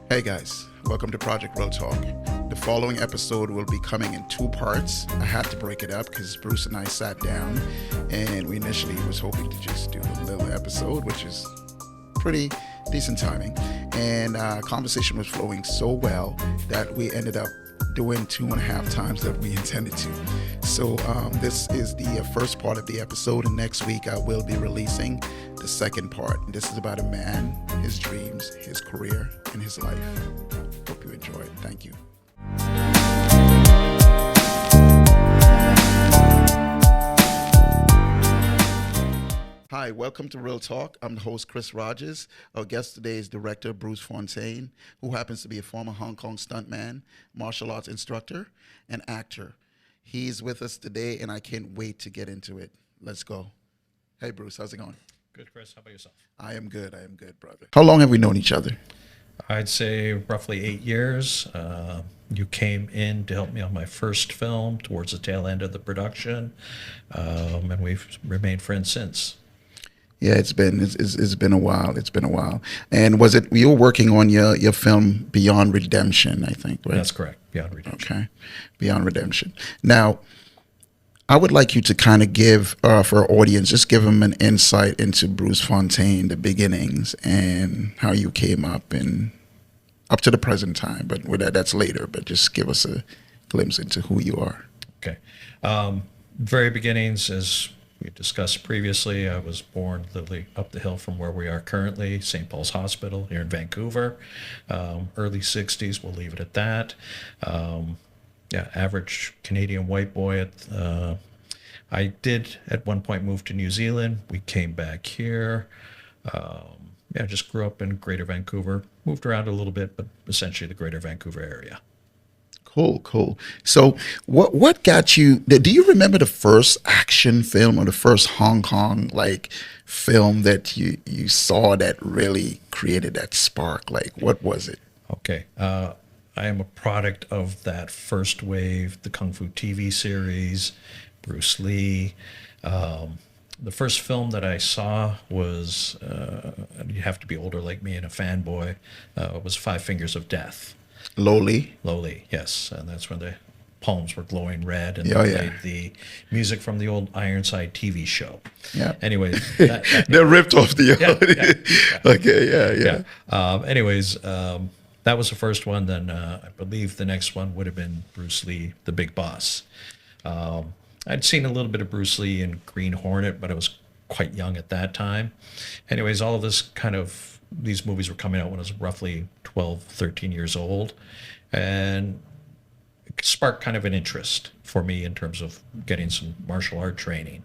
Hey guys, welcome to Project Real Talk. The following episode will be coming in two parts. I had to break it up because Bruce and I sat down and we initially was hoping to just do a little episode, which is pretty decent timing. And conversation was flowing so well that we ended up doing 2.5 times that we intended to. So this is the first part of the episode, and next week I will be releasing the second part. This is about a man, his dreams, his career, and his life. Hope you enjoy it. Thank you. Hi, welcome to Real Talk. I'm the host, Chris Rogers. Our guest today is director Bruce Fontaine, who happens to be a former Hong Kong stuntman, martial arts instructor, and actor. He's with us today, and I can't wait to get into it. Let's go. Hey, Bruce, how's it going? Good, Chris. How about yourself? I am good, brother. How long have we known each other? I'd say roughly 8 years. You came in to help me on my first film towards the tail end of the production, and we've remained friends since. Yeah, it's been a while. It's been a while. And was it you were working on your film Beyond Redemption, I think, right? That's correct. Beyond Redemption. Okay, Beyond Redemption. Now, I would like you to kind of give for our audience, just give them an insight into Bruce Fontaine, the beginnings, and how you came up and up to the present time. But that's later. But just give us a glimpse into who you are. Okay. Very beginnings, as we discussed previously, I was born literally up the hill from where we are currently, St. Paul's Hospital here in Vancouver. Early 60s, we'll leave it at that. Average Canadian white boy. I did at one point move to New Zealand. We came back here. Just grew up in Greater Vancouver. Moved around a little bit, but essentially the Greater Vancouver area. Cool. So what got you, do you remember the first action film or the first Hong Kong film that you saw that really created that spark? Like, what was it? Okay. I am a product of that first wave, the Kung Fu TV series, Bruce Lee. The first film that I saw was, you have to be older like me and a fanboy, was Five Fingers of Death. Lowly, yes. And that's when the palms were glowing red and they played the music from the old Ironside TV show. Yeah. Anyways. They ripped off the... Okay, that was the first one. Then I believe the next one would have been Bruce Lee, The Big Boss. I'd seen a little bit of Bruce Lee in Green Hornet, but I was quite young at that time. Anyways, all of these movies were coming out when I was roughly 12, 13 years old. And it sparked kind of an interest for me in terms of getting some martial art training.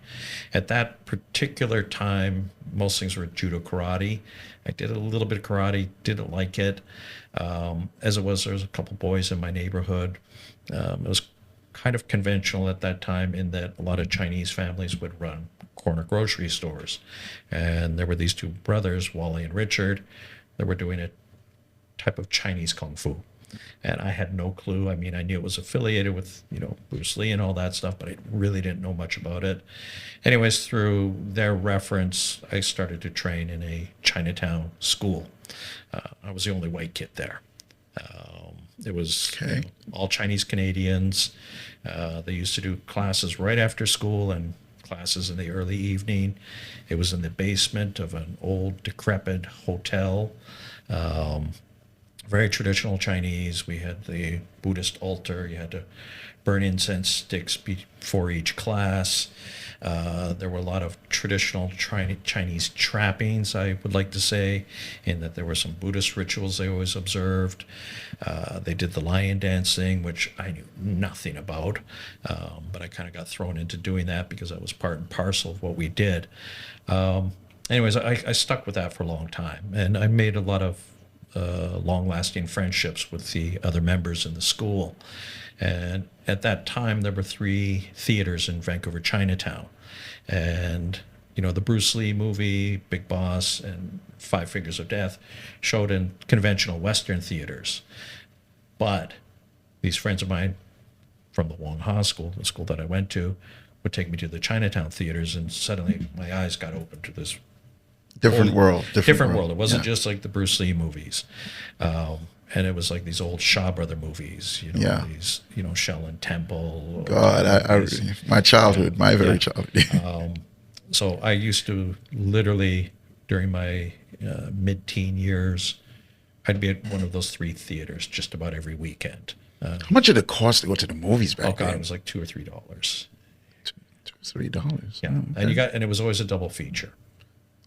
At that particular time, most things were judo karate. I did a little bit of karate, didn't like it. As it was, there was a couple boys in my neighborhood. It was kind of conventional at that time in that a lot of Chinese families would run corner grocery stores. And there were these two brothers, Wally and Richard, that were doing a type of Chinese Kung Fu. And I had no clue. I mean, I knew it was affiliated with, Bruce Lee and all that stuff, but I really didn't know much about it. Anyways, through their reference, I started to train in a Chinatown school. I was the only white kid there. It was all Chinese Canadians. They used to do classes right after school and classes in the early evening. It was in the basement of an old decrepit hotel. Very traditional Chinese. We had the Buddhist altar. You had to burn incense sticks before each class. There were a lot of traditional Chinese trappings, I would like to say, in that there were some Buddhist rituals they always observed. They did the lion dancing, which I knew nothing about, but I kind of got thrown into doing that because that was part and parcel of what we did. Anyways, I stuck with that for a long time, and I made a lot of long-lasting friendships with the other members in the school. And at that time, there were 3 theaters in Vancouver, Chinatown. And, the Bruce Lee movie, Big Boss, and Five Fingers of Death showed in conventional Western theaters. But these friends of mine from the Wong Ha School, the school that I went to, would take me to the Chinatown theaters, and suddenly my eyes got open to this different world. Different world. It wasn't just like the Bruce Lee movies. and it was like these old Shaw Brother movies, Yeah. these, Shaolin Temple. God, my childhood, my very childhood. So I used to literally, during my mid-teen years, I'd be at one of those three theaters just about every weekend. How much did it cost to go to the movies back Oh God, then? it was like $2 or $3. $3. Yeah, Oh, okay. and it was always a double feature.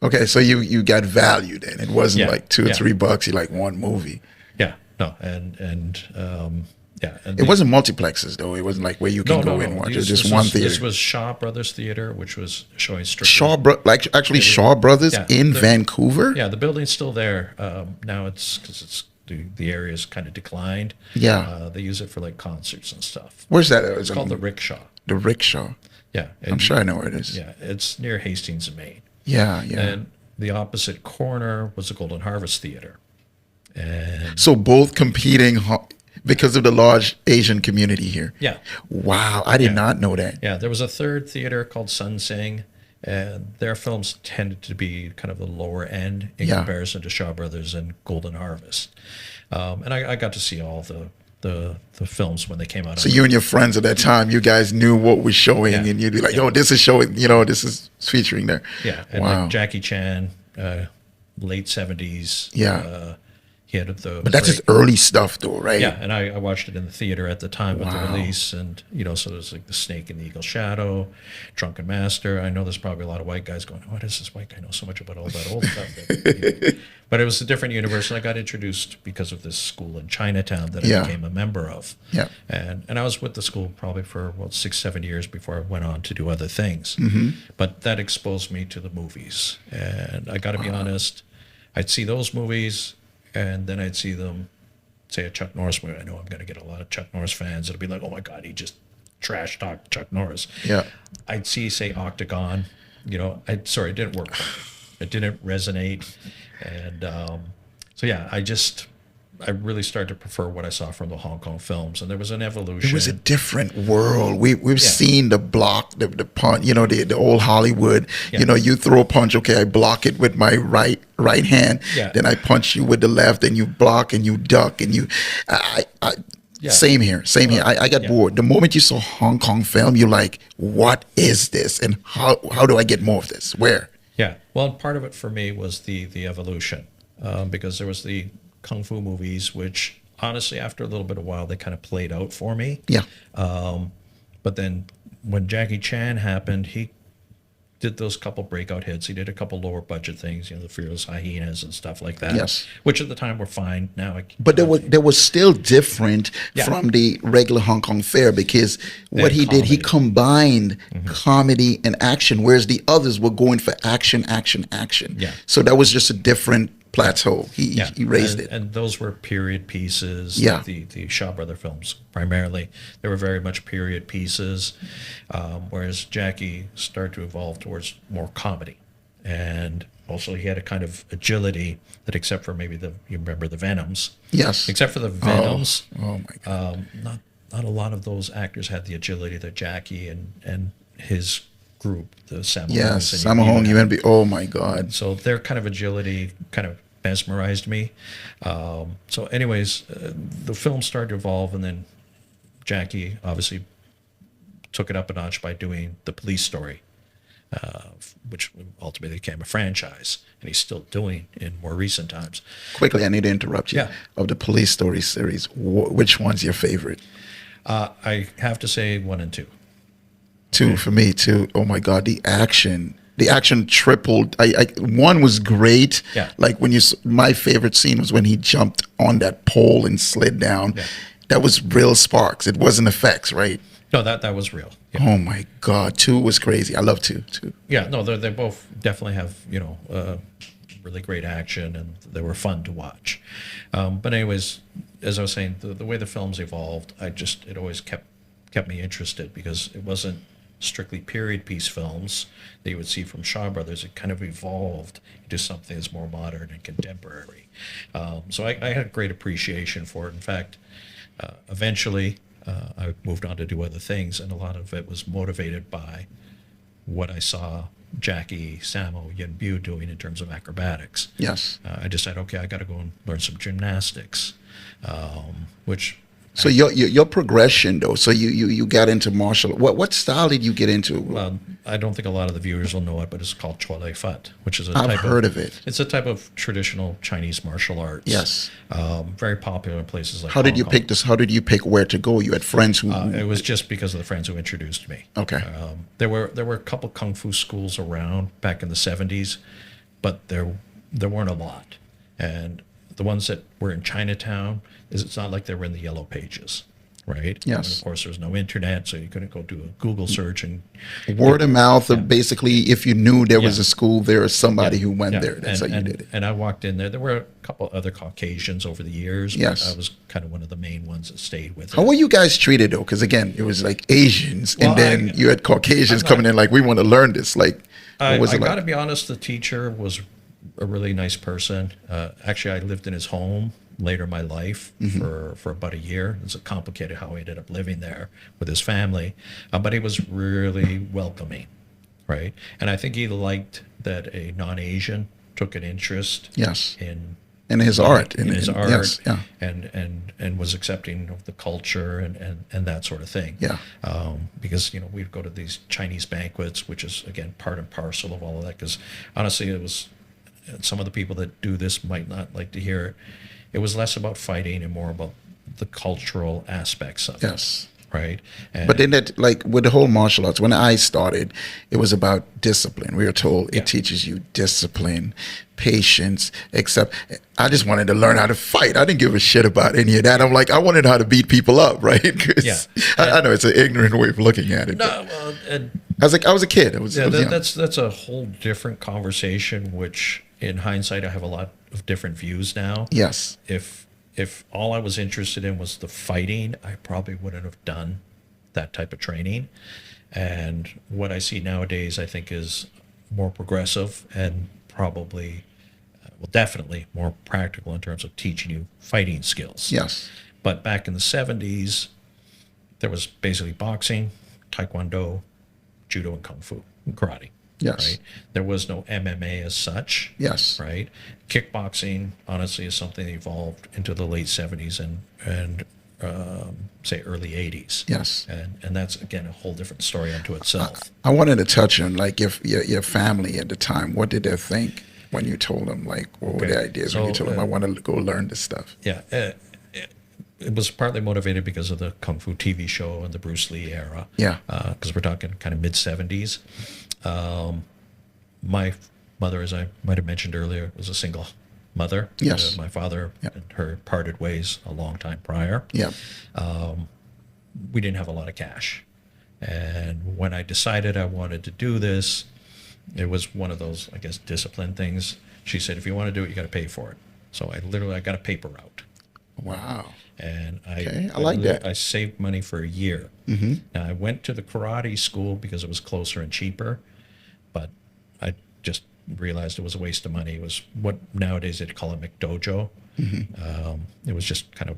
Okay, so you got value then. It wasn't Yeah, like $2 or yeah. $3. You like one movie. Yeah, no, and yeah, and It wasn't multiplexes though. It wasn't like where you can go and watch. It was just one theater. This was Shaw Brothers Theater, which was showing strictly. Shaw Brothers Yeah, in Vancouver. Yeah, the building's still there. Now it's because the area's kind of declined. Yeah. They use it for like concerts and stuff. Where's that? It's called the Rickshaw. The Rickshaw. Yeah, I'm sure I know where it is. Yeah, it's near Hastings, Maine. Yeah. And the opposite corner was the Golden Harvest Theater. And so both competing because of the large Asian community here. Yeah. Wow, I did not know that. Yeah, there was a third theater called Sun Sing, and their films tended to be kind of the lower end in comparison to Shaw Brothers and Golden Harvest. And I got to see all the films when they came out. So you and your friends at that time, you guys knew what was showing, and you'd be like, "Oh, this is showing. This is featuring there." Yeah, and like Jackie Chan, late '70s. Yeah. He had the. But that's his early stuff, though, right? Yeah, and I watched it in the theater at the time of the release, and so there's like The Snake and the Eagle Shadow, Drunken Master. I know there's probably a lot of white guys going, "What does this white guy know so much about all that old stuff?" But it was a different universe, and I got introduced because of this school in Chinatown that I became a member of. Yeah. And I was with the school probably for 6-7 years before I went on to do other things. But that exposed me to the movies, and I got to be honest, I'd see those movies. And then I'd see them, say a Chuck Norris movie. I know I'm going to get a lot of Chuck Norris fans. It'll be like, oh my God, he just trash talked Chuck Norris. Yeah. I'd see, say, Octagon. It didn't work for me. It didn't resonate. And so, yeah, I really started to prefer what I saw from the Hong Kong films. And there was an evolution. It was a different world. We've seen the block, the punch, the old Hollywood. Yeah. You throw a punch, okay, I block it with my right hand. Yeah. Then I punch you with the left, and you block and you duck and you. Same here. I got bored. The moment you saw Hong Kong film, you're like, what is this? And how do I get more of this? Where? Yeah. Well, part of it for me was the evolution, because there was the Kung Fu movies, which honestly, after a little bit of while, they kind of played out for me. Yeah. But then when Jackie Chan happened, he did those couple breakout hits. He did a couple lower budget things, the Fearless Hyenas and stuff like that. Yes. Which at the time were fine. Now, but there was still different from the regular Hong Kong fare, because what he did, he combined comedy and action, whereas the others were going for action. Yeah. So that was just a different plateau. He raised it. And those were period pieces. Yeah. The Shaw Brother films, primarily, they were very much period pieces, whereas Jackie started to evolve towards more comedy. And also he had a kind of agility that, except for maybe you remember the Venoms. Yes. Except for the Venoms. Oh my God. Not a lot of those actors had the agility that Jackie and his group, the Sammo Hung. Yes, Sammo Hung, Yuen Woo Ping. Oh my God. So their kind of agility kind of mesmerized me. So anyways, the film started to evolve, and then Jackie obviously took it up a notch by doing The Police Story, which ultimately became a franchise, and he's still doing in more recent times. Quickly, I need to interrupt you. Yeah. Of the Police Story series, which one's your favorite? I have to say 1 and 2. 2 for me too. Oh my God, the action tripled. One was great. Yeah. Like my favorite scene was when he jumped on that pole and slid down. Yeah. That was real sparks. It wasn't effects, right? No, that was real. Yeah. Oh my God, 2 was crazy. I love 2. Yeah, no, they both definitely have really great action, and they were fun to watch. But anyways, as I was saying, the way the films evolved, it always kept me interested, because it wasn't strictly period piece films that you would see from Shaw Brothers. It kind of evolved into something that's more modern and contemporary. So I had a great appreciation for it. In fact, eventually I moved on to do other things, and a lot of it was motivated by what I saw Jackie, Sammo, Yuen Bu doing in terms of acrobatics. Yes. I decided, okay, I got to go and learn some gymnastics. which. So your progression though. So you got into martial. What style did you get into? Well, I don't think a lot of the viewers will know it, but it's called choreograph, which is I've heard of it. It's a type of traditional Chinese martial arts. Yes. Very popular in places like. How did Hong you Kong. pick this? How did you pick where to go? You had friends who. It was just because of the friends who introduced me. Okay. There were a couple kung fu schools around back in the 70s, but there weren't a lot, and the ones that were in Chinatown, it's not like they were in the yellow pages, right? Yes. And of course, there was no internet, so you couldn't go do a Google search and Word of mouth, or basically, if you knew there was a school there or somebody who went yeah. there, that's how you did it. And I walked in there. There were a couple other Caucasians over the years. Yes. But I was kind of one of the main ones that stayed with it. How were you guys treated though? Because again, it was like Asians, Well, and then you had Caucasians coming in like, we want to learn this. Like, what was I it like? got to be honest, the teacher was a really nice person. Actually, I lived in his home later in my life for about a year. It's complicated how he ended up living there with his family, but he was really welcoming, right? And I think he liked that a non-Asian took an interest Yes. in his art. in his art, yes, yeah. and was accepting of the culture and that sort of thing. Yeah. Because we'd go to these Chinese banquets, which is again part and parcel of all of that. Because honestly, it was some of the people that do this might not like to hear it. It was less about fighting and more about the cultural aspects of Yes. it, right? And But then that, like with the whole martial arts, when I started, it was about discipline. We were told Yeah. it teaches you discipline, patience, except I just wanted to learn how to fight. I didn't give a shit about any of that. I'm like, I wanted how to beat people up, right? 'Cause Yeah. I know it's an ignorant way of looking at it. no, well, and I was like, I was a kid. I was young. that's a whole different conversation, which in hindsight I have a lot of different views now. Yes. If all I was interested in was the fighting, I probably wouldn't have done that type of training. And what I see nowadays, I think, is more progressive and probably, well, definitely more practical in terms of teaching you fighting skills. Yes. But back in the 70s, there was basically boxing, taekwondo, judo, and kung fu, and karate. Yes. Right? There was no MMA as such. Yes. Right. Kickboxing, honestly, is something that evolved into the late 70s and say early 80s. Yes. And that's again a whole different story unto itself. I wanted to touch on like if your family at the time, what did they think when you told them, like, what were Okay. the ideas when you So, told them, I want to go learn this stuff? Yeah. It was partly motivated because of the Kung Fu TV show and the Bruce Lee era. Yeah. Because we're talking kind of mid 70s. My mother, as I might have mentioned earlier, was a single mother. Yes. My father Yeah. and her parted ways a long time prior. Yeah. We didn't have a lot of cash. And when I decided I wanted to do this, it was one of those, I guess, discipline things. She said, if you want to do it, you got to pay for it. So I got a paper route. Wow. And Okay, I like that. I saved money for a year. Now I went to the karate school because it was closer and cheaper, but I just realized it was a waste of money. It was what nowadays they'd call a McDojo. It was just kind of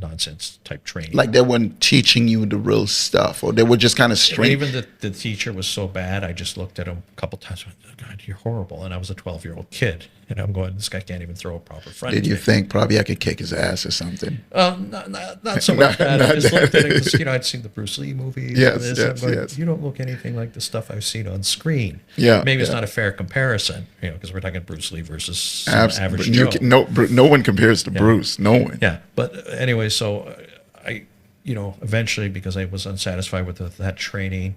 nonsense type training. Like they weren't teaching you the real stuff, or they were just kind of And straight. even the teacher was so bad, I just looked at him a couple times and went, God, you're horrible. And I was a 12-year-old kid. And I'm going, this guy can't even throw a proper front Did you kick. think probably I could kick his ass or something? Not so much that. I Not just that. looked at it because, I'd seen the Bruce Lee movies. Yes, and this, yes, I'm going, yes. You don't look anything like the stuff I've seen on screen. Yeah, Maybe it's yeah. not a fair comparison, because we're talking Bruce Lee versus some average Absolutely. Joe. No one compares to Bruce. No one. Yeah, but anyway, so I, eventually, because I was unsatisfied with that training,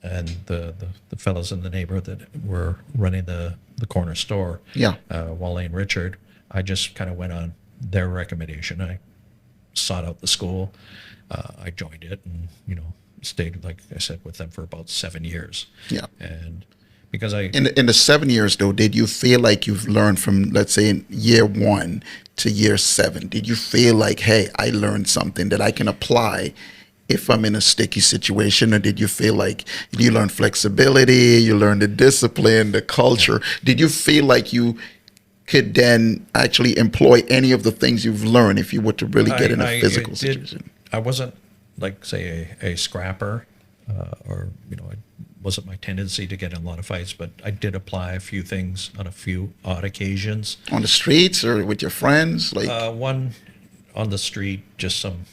and the fellows in the neighborhood that were running the corner store, Yeah. Wale and Richard, I just kind of went on their recommendation. I sought out the school, I joined it, and stayed, like I said, with them for about 7 years. Yeah. And because In the 7 years, though, did you feel like you've learned from, let's say, in year 1 to year 7? Did you feel like, hey, I learned something that I can apply if I'm in a sticky situation? Or did you feel like you learned flexibility, you learned the discipline, the culture? Did you feel like you could then actually employ any of the things you've learned if you were to really get in a physical situation? I wasn't, like, say, a scrapper, or, it wasn't my tendency to get in a lot of fights, but I did apply a few things on a few odd occasions. On the streets or with your friends? Like, One on the street, just some,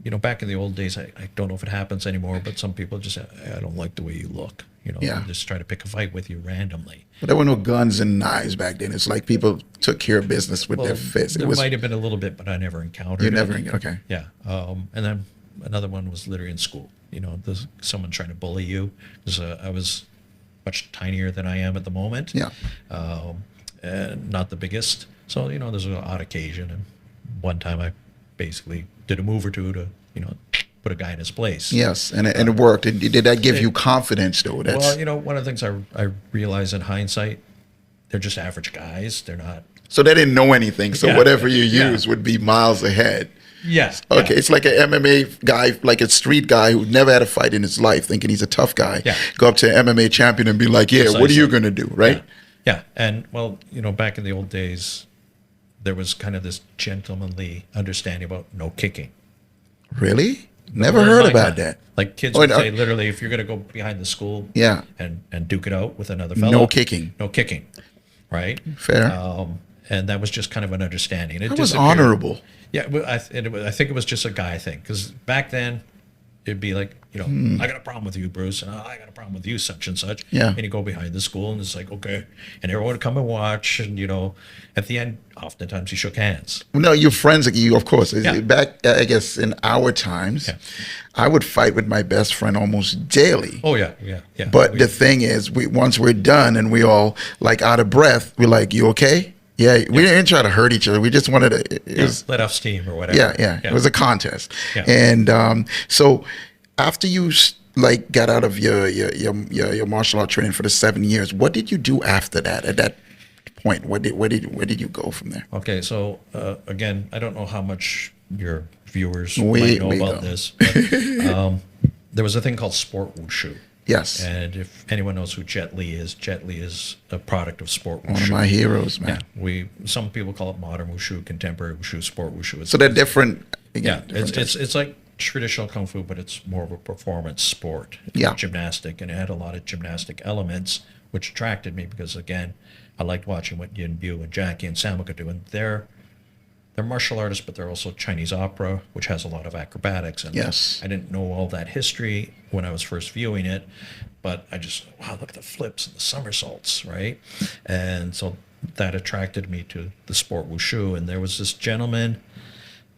back in the old days, I don't know if it happens anymore, but some people just say, I don't like the way you look. Yeah. Just try to pick a fight with you randomly. But there were no guns and knives back then. It's like people took care of business with their fists. There might have been a little bit, but I never encountered it. You never, okay. Yeah. And then another one was literally in school. There's someone trying to bully you. Because I was much tinier than I am at the moment. Yeah. And not the biggest. So, there's an odd occasion. And one time I basically did a move or two to, put a guy in his place. Yes, and it worked. Did that give you confidence, though? Well, one of the things I realize in hindsight, they're just average guys. They're not. So they didn't know anything. So whatever you use would be miles ahead. Yes. Okay, it's like an MMA guy, like a street guy who never had a fight in his life, thinking he's a tough guy. Yeah. Go up to an MMA champion and be like, yeah, Precisely. what are you going to do, right? Yeah. And, back in the old days, there was kind of this gentlemanly understanding about no kicking. Really? Never heard about that. Like kids would say, literally, if you're going to go behind the school and duke it out with another fellow. No kicking. No kicking, right? Fair. And that was just kind of an understanding. That was honorable. Yeah, I think it was just a guy thing. Because back then, it'd be like, I got a problem with you, Bruce, and I got a problem with you, such and such. Yeah. And you go behind the school, and it's like, okay. And everyone would come and watch, and, at the end, oftentimes you shook hands. No, you're friends with you, of course. Yeah. Back, I guess, in our times, I would fight with my best friend almost daily. Oh, yeah. But the thing is, once we're done and we all, like, out of breath, we're like, you okay? Yeah, we didn't try to hurt each other. We just wanted to let off steam or whatever. Yeah. It was a contest. Yeah. And so after you got out of your martial art training for the 7 years, what did you do after that? At that point, where did you go from there? Okay, so again, I don't know how much your viewers might know about this, but there was a thing called sport wushu. Yes. And if anyone knows who Jet Li is a product of sport wushu. One of my heroes, man. Yeah, some people call it modern wushu, contemporary wushu, sport wushu. So they're different. It's like traditional kung fu, but it's more of a performance sport. It's gymnastic, and it had a lot of gymnastic elements, which attracted me because, again, I liked watching what Yuen Woo and Jackie and Sammo could do, and they're martial artists, but they're also Chinese opera, which has a lot of acrobatics. And I didn't know all that history when I was first viewing it, but I just, wow, look at the flips and the somersaults, right? And so that attracted me to the sport wushu. And there was this gentleman,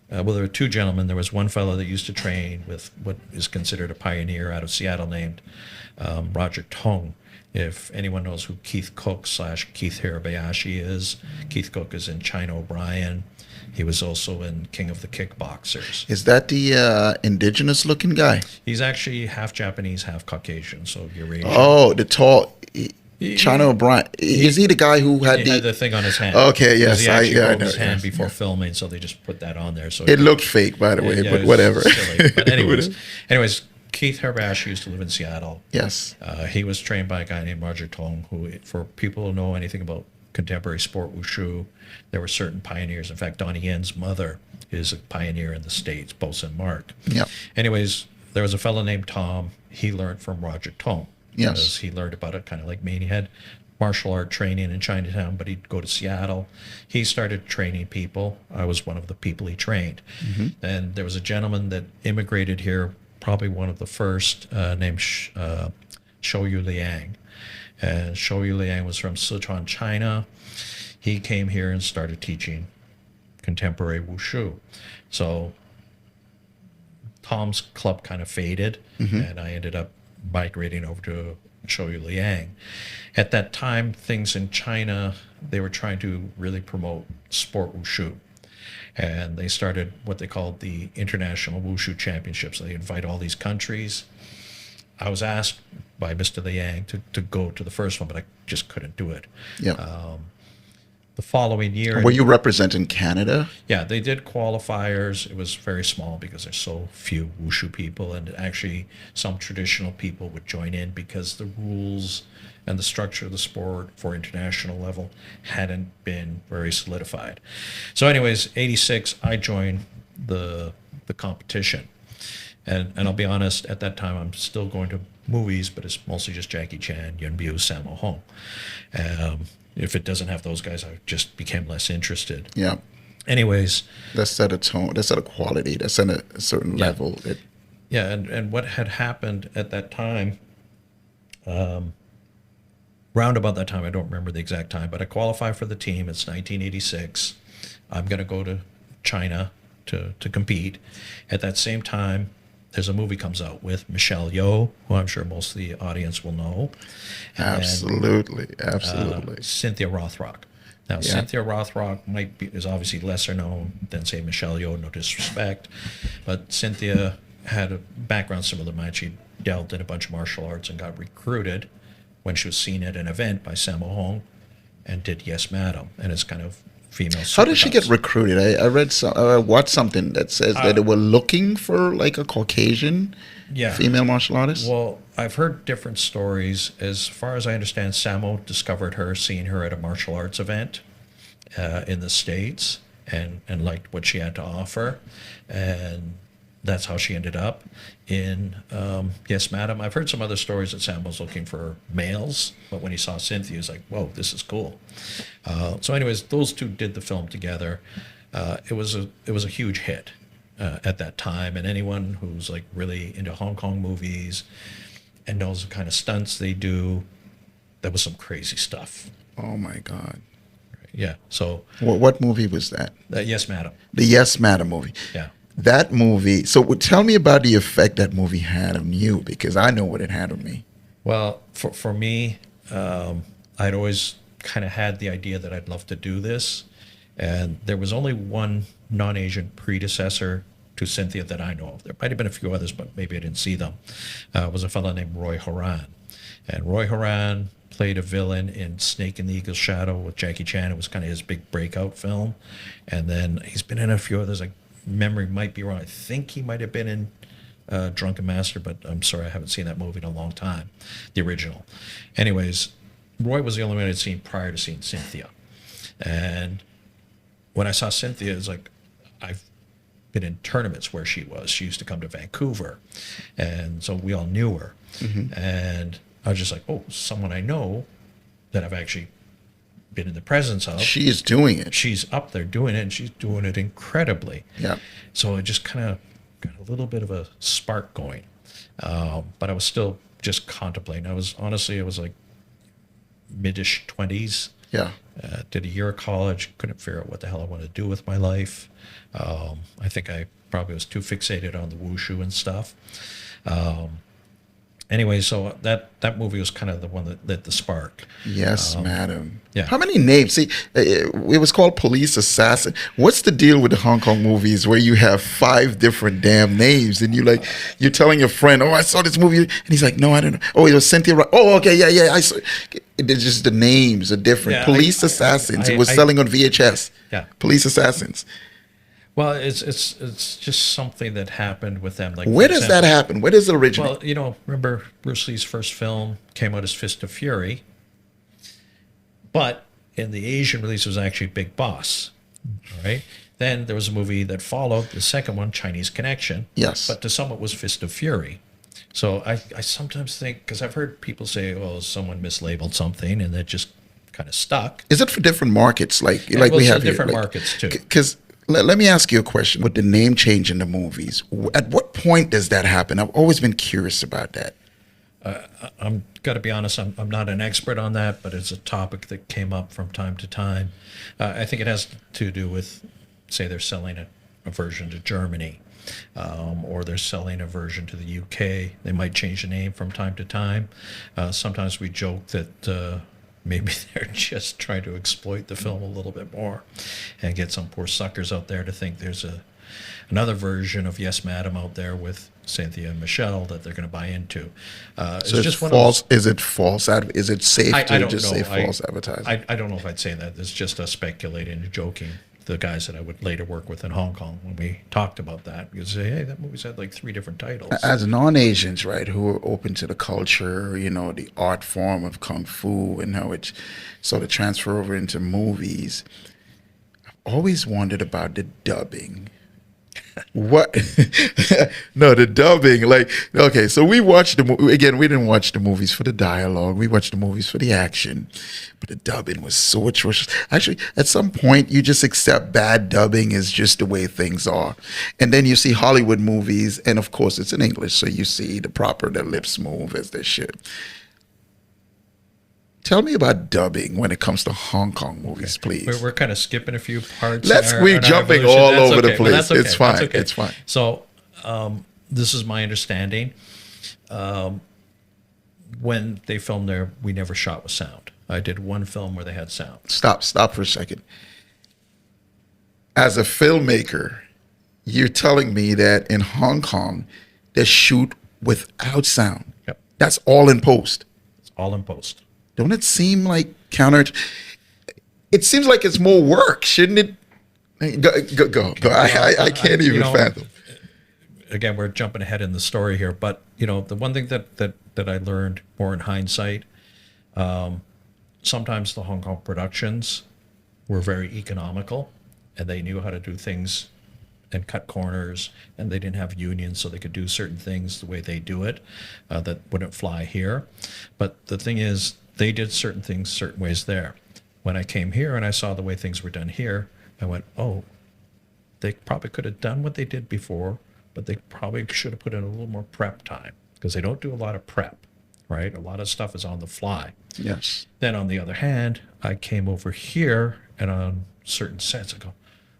there were two gentlemen. There was one fellow that used to train with what is considered a pioneer out of Seattle named Roger Tong. If anyone knows who Keith Cook / Keith Hirabayashi is, Keith Cook is in China O'Brien. He was also in King of the Kickboxers. Is that the indigenous-looking guy? He's actually half Japanese, half Caucasian, so Eurasian. Oh, the tall China O'Brien. Is he the guy who had the thing on his hand? Okay, yes. He actually broke his hand before filming, so they just put that on there. So it looked fake, by the way, but whatever. Silly. But anyways, Keith Hirabayashi used to live in Seattle. Yes. He was trained by a guy named Roger Tong, who, for people who know anything about contemporary sport wushu, there were certain pioneers. In fact, Donnie Yen's mother is a pioneer in the States, Bosun Mark. Yeah. Anyways, there was a fellow named Tom. He learned from Roger Tong. Yes. Because he learned about it kind of like me. And he had martial art training in Chinatown, but he'd go to Seattle. He started training people. I was one of the people he trained. Mm-hmm. And there was a gentleman that immigrated here, probably one of the first, named Shou Liang. And Shou Liang was from Sichuan, China. He came here and started teaching contemporary wushu. So Tom's club kind of faded, and I ended up migrating over to Shou Liang. At that time, things in China, they were trying to really promote sport wushu. And they started what they called the International Wushu Championships. They invite all these countries. I was asked by Mr. Liang to go to the first one, but I just couldn't do it. Yeah. The following year... Were you representing Canada? Yeah, they did qualifiers. It was very small because there's so few wushu people, and actually some traditional people would join in because the rules and the structure of the sport for international level hadn't been very solidified. So anyways, 86, I joined the competition. And I'll be honest, at that time, I'm still going to movies, but it's mostly just Jackie Chan, Yuen Woo, Sammo Hung. If it doesn't have those guys, I just became less interested. Yeah. Anyways, That set a tone. That set a quality. That set a certain yeah, level. yeah, and what had happened at that time, round about that time, I don't remember the exact time, but I qualified for the team. It's 1986. I'm going to go to China to compete. At that same time, there's a movie comes out with Michelle Yeoh, who I'm sure most of the audience will know, and Absolutely, then absolutely. Cynthia Rothrock. Now, Yeah. Cynthia Rothrock is obviously lesser known than, say, Michelle Yeoh, no disrespect, but Cynthia had a background similar to mine. She dealt in a bunch of martial arts and got recruited when she was seen at an event by Sammo Hung and did Yes Madam, and it's kind of female How did she get supercuts. recruited? I read some. I watched something that says that they were looking for like a Caucasian Yeah. female martial artist. Well, I've heard different stories. As far as I understand, Sammo discovered her, seeing her at a martial arts event in the States, and liked what she had to offer. And that's how she ended up in Yes, Madam. I've heard some other stories that Sam was looking for males, but when he saw Cynthia, he was like, whoa, this is cool. So anyways, those two did the film together. It was a huge hit at that time, and anyone who's like really into Hong Kong movies and knows the kind of stunts they do, there was some crazy stuff. Oh my God! Yeah, so What movie was that? Yes, Madam. The Yes Madam movie. Yeah. That movie. So, tell me about the effect that movie had on you, because I know what it had on me. Well, for me, I'd always kind of had the idea that I'd love to do this, and there was only one non-Asian predecessor to Cynthia that I know of. There might have been a few others, but maybe I didn't see them. Was a fellow named Roy Horan, and Roy Horan played a villain in Snake in the Eagle's Shadow with Jackie Chan. It was kind of his big breakout film, and then he's been in a few others. Like, memory might be wrong. I think he might have been in Drunken Master, but I'm sorry, I haven't seen that movie in a long time, the original. Anyways, Roy was the only one I'd seen prior to seeing Cynthia. And when I saw Cynthia, it's like, I've been in tournaments where she was. She used to come to Vancouver, and so we all knew her. And I was just like, oh, someone I know that I've actually been in the presence of. She is doing it. She's up there doing it, and she's doing it incredibly. Yeah. So it just kind of got a little bit of a spark going. But I was still just contemplating. I was like mid-ish 20s. Yeah. Did a year of college, couldn't figure out what the hell I wanted to do with my life. I think I probably was too fixated on the wushu and stuff. Anyway, so that movie was kind of the one that lit the spark. Yes, Madam. yeah. How many names? See, it was called Police Assassin. What's the deal with the Hong Kong movies where you have 5 different damn names, and you're telling your friend, "Oh, I saw this movie," and he's like, "No, I don't know." Oh, it was Cynthia. Oh, okay, yeah, I saw. It's just the names are different. Yeah, Police Assassins. It was selling on VHS. Yeah. Police Assassins. Well, it's just something that happened with them. Like, Where for does example, that happen? Where does it originate? Well, remember Bruce Lee's first film came out as Fist of Fury, but in the Asian release it was actually Big Boss. All right. Then there was a movie that followed, the second one, Chinese Connection. Yes. But to some it was Fist of Fury. So I sometimes think, because I've heard people say, "Oh, someone mislabeled something," and that just kind of stuck. Is it for different markets, like Well, we it's have for different here? markets too. Because let me ask you a question. With the name change in the movies, at what point does that happen? I've always been curious about that. I'm got to be honest. I'm not an expert on that, but it's a topic that came up from time to time. I think it has to do with, say, they're selling a version to Germany, or they're selling a version to the UK. They might change the name from time to time. Sometimes we joke that maybe they're just trying to exploit the film a little bit more and get some poor suckers out there to think there's another version of Yes, Madam out there with Cynthia and Michelle that they're going to buy into. So it's it's just one false. of those, Is it false? Is it safe I to don't just know. say false advertising? I don't know if I'd say that. It's just us speculating and joking. The guys that I would later work with in Hong Kong, when we talked about that, you'd say, "Hey, that movie's had like 3 different titles." As non-Asians, right, who are open to the culture, the art form of kung fu and how it's sort of transfer over into movies, I've always wondered about the dubbing. What? No, the dubbing. Like, okay, so we watched the movie again. We didn't watch the movies for the dialogue. We watched the movies for the action, but the dubbing was so atrocious. Actually, at some point, you just accept bad dubbing is just the way things are, and then you see Hollywood movies, and of course, it's in English, so you see the lips move as they should. Tell me about dubbing when it comes to Hong Kong movies, please. We're kind of skipping a few parts. We're jumping all over the place. That's okay. It's fine. That's okay. It's fine. So, this is my understanding. When they filmed there, we never shot with sound. I did one film where they had sound. Stop for a second. As a filmmaker, you're telling me that in Hong Kong, they shoot without sound. Yep. That's all in post. It's all in post. Don't it seem like counter? It seems like it's more work, shouldn't it? Go. I can't even fathom. Again, we're jumping ahead in the story here, but the one thing that I learned more in hindsight, sometimes the Hong Kong productions were very economical, and they knew how to do things and cut corners, and they didn't have unions, so they could do certain things the way they do it that wouldn't fly here. But the thing is, they did certain things certain ways there. When I came here and I saw the way things were done here, I went, oh, they probably could have done what they did before, but they probably should have put in a little more prep time, because they don't do a lot of prep, right? A lot of stuff is on the fly. Yes. Then on the other hand, I came over here, and on certain sets I go,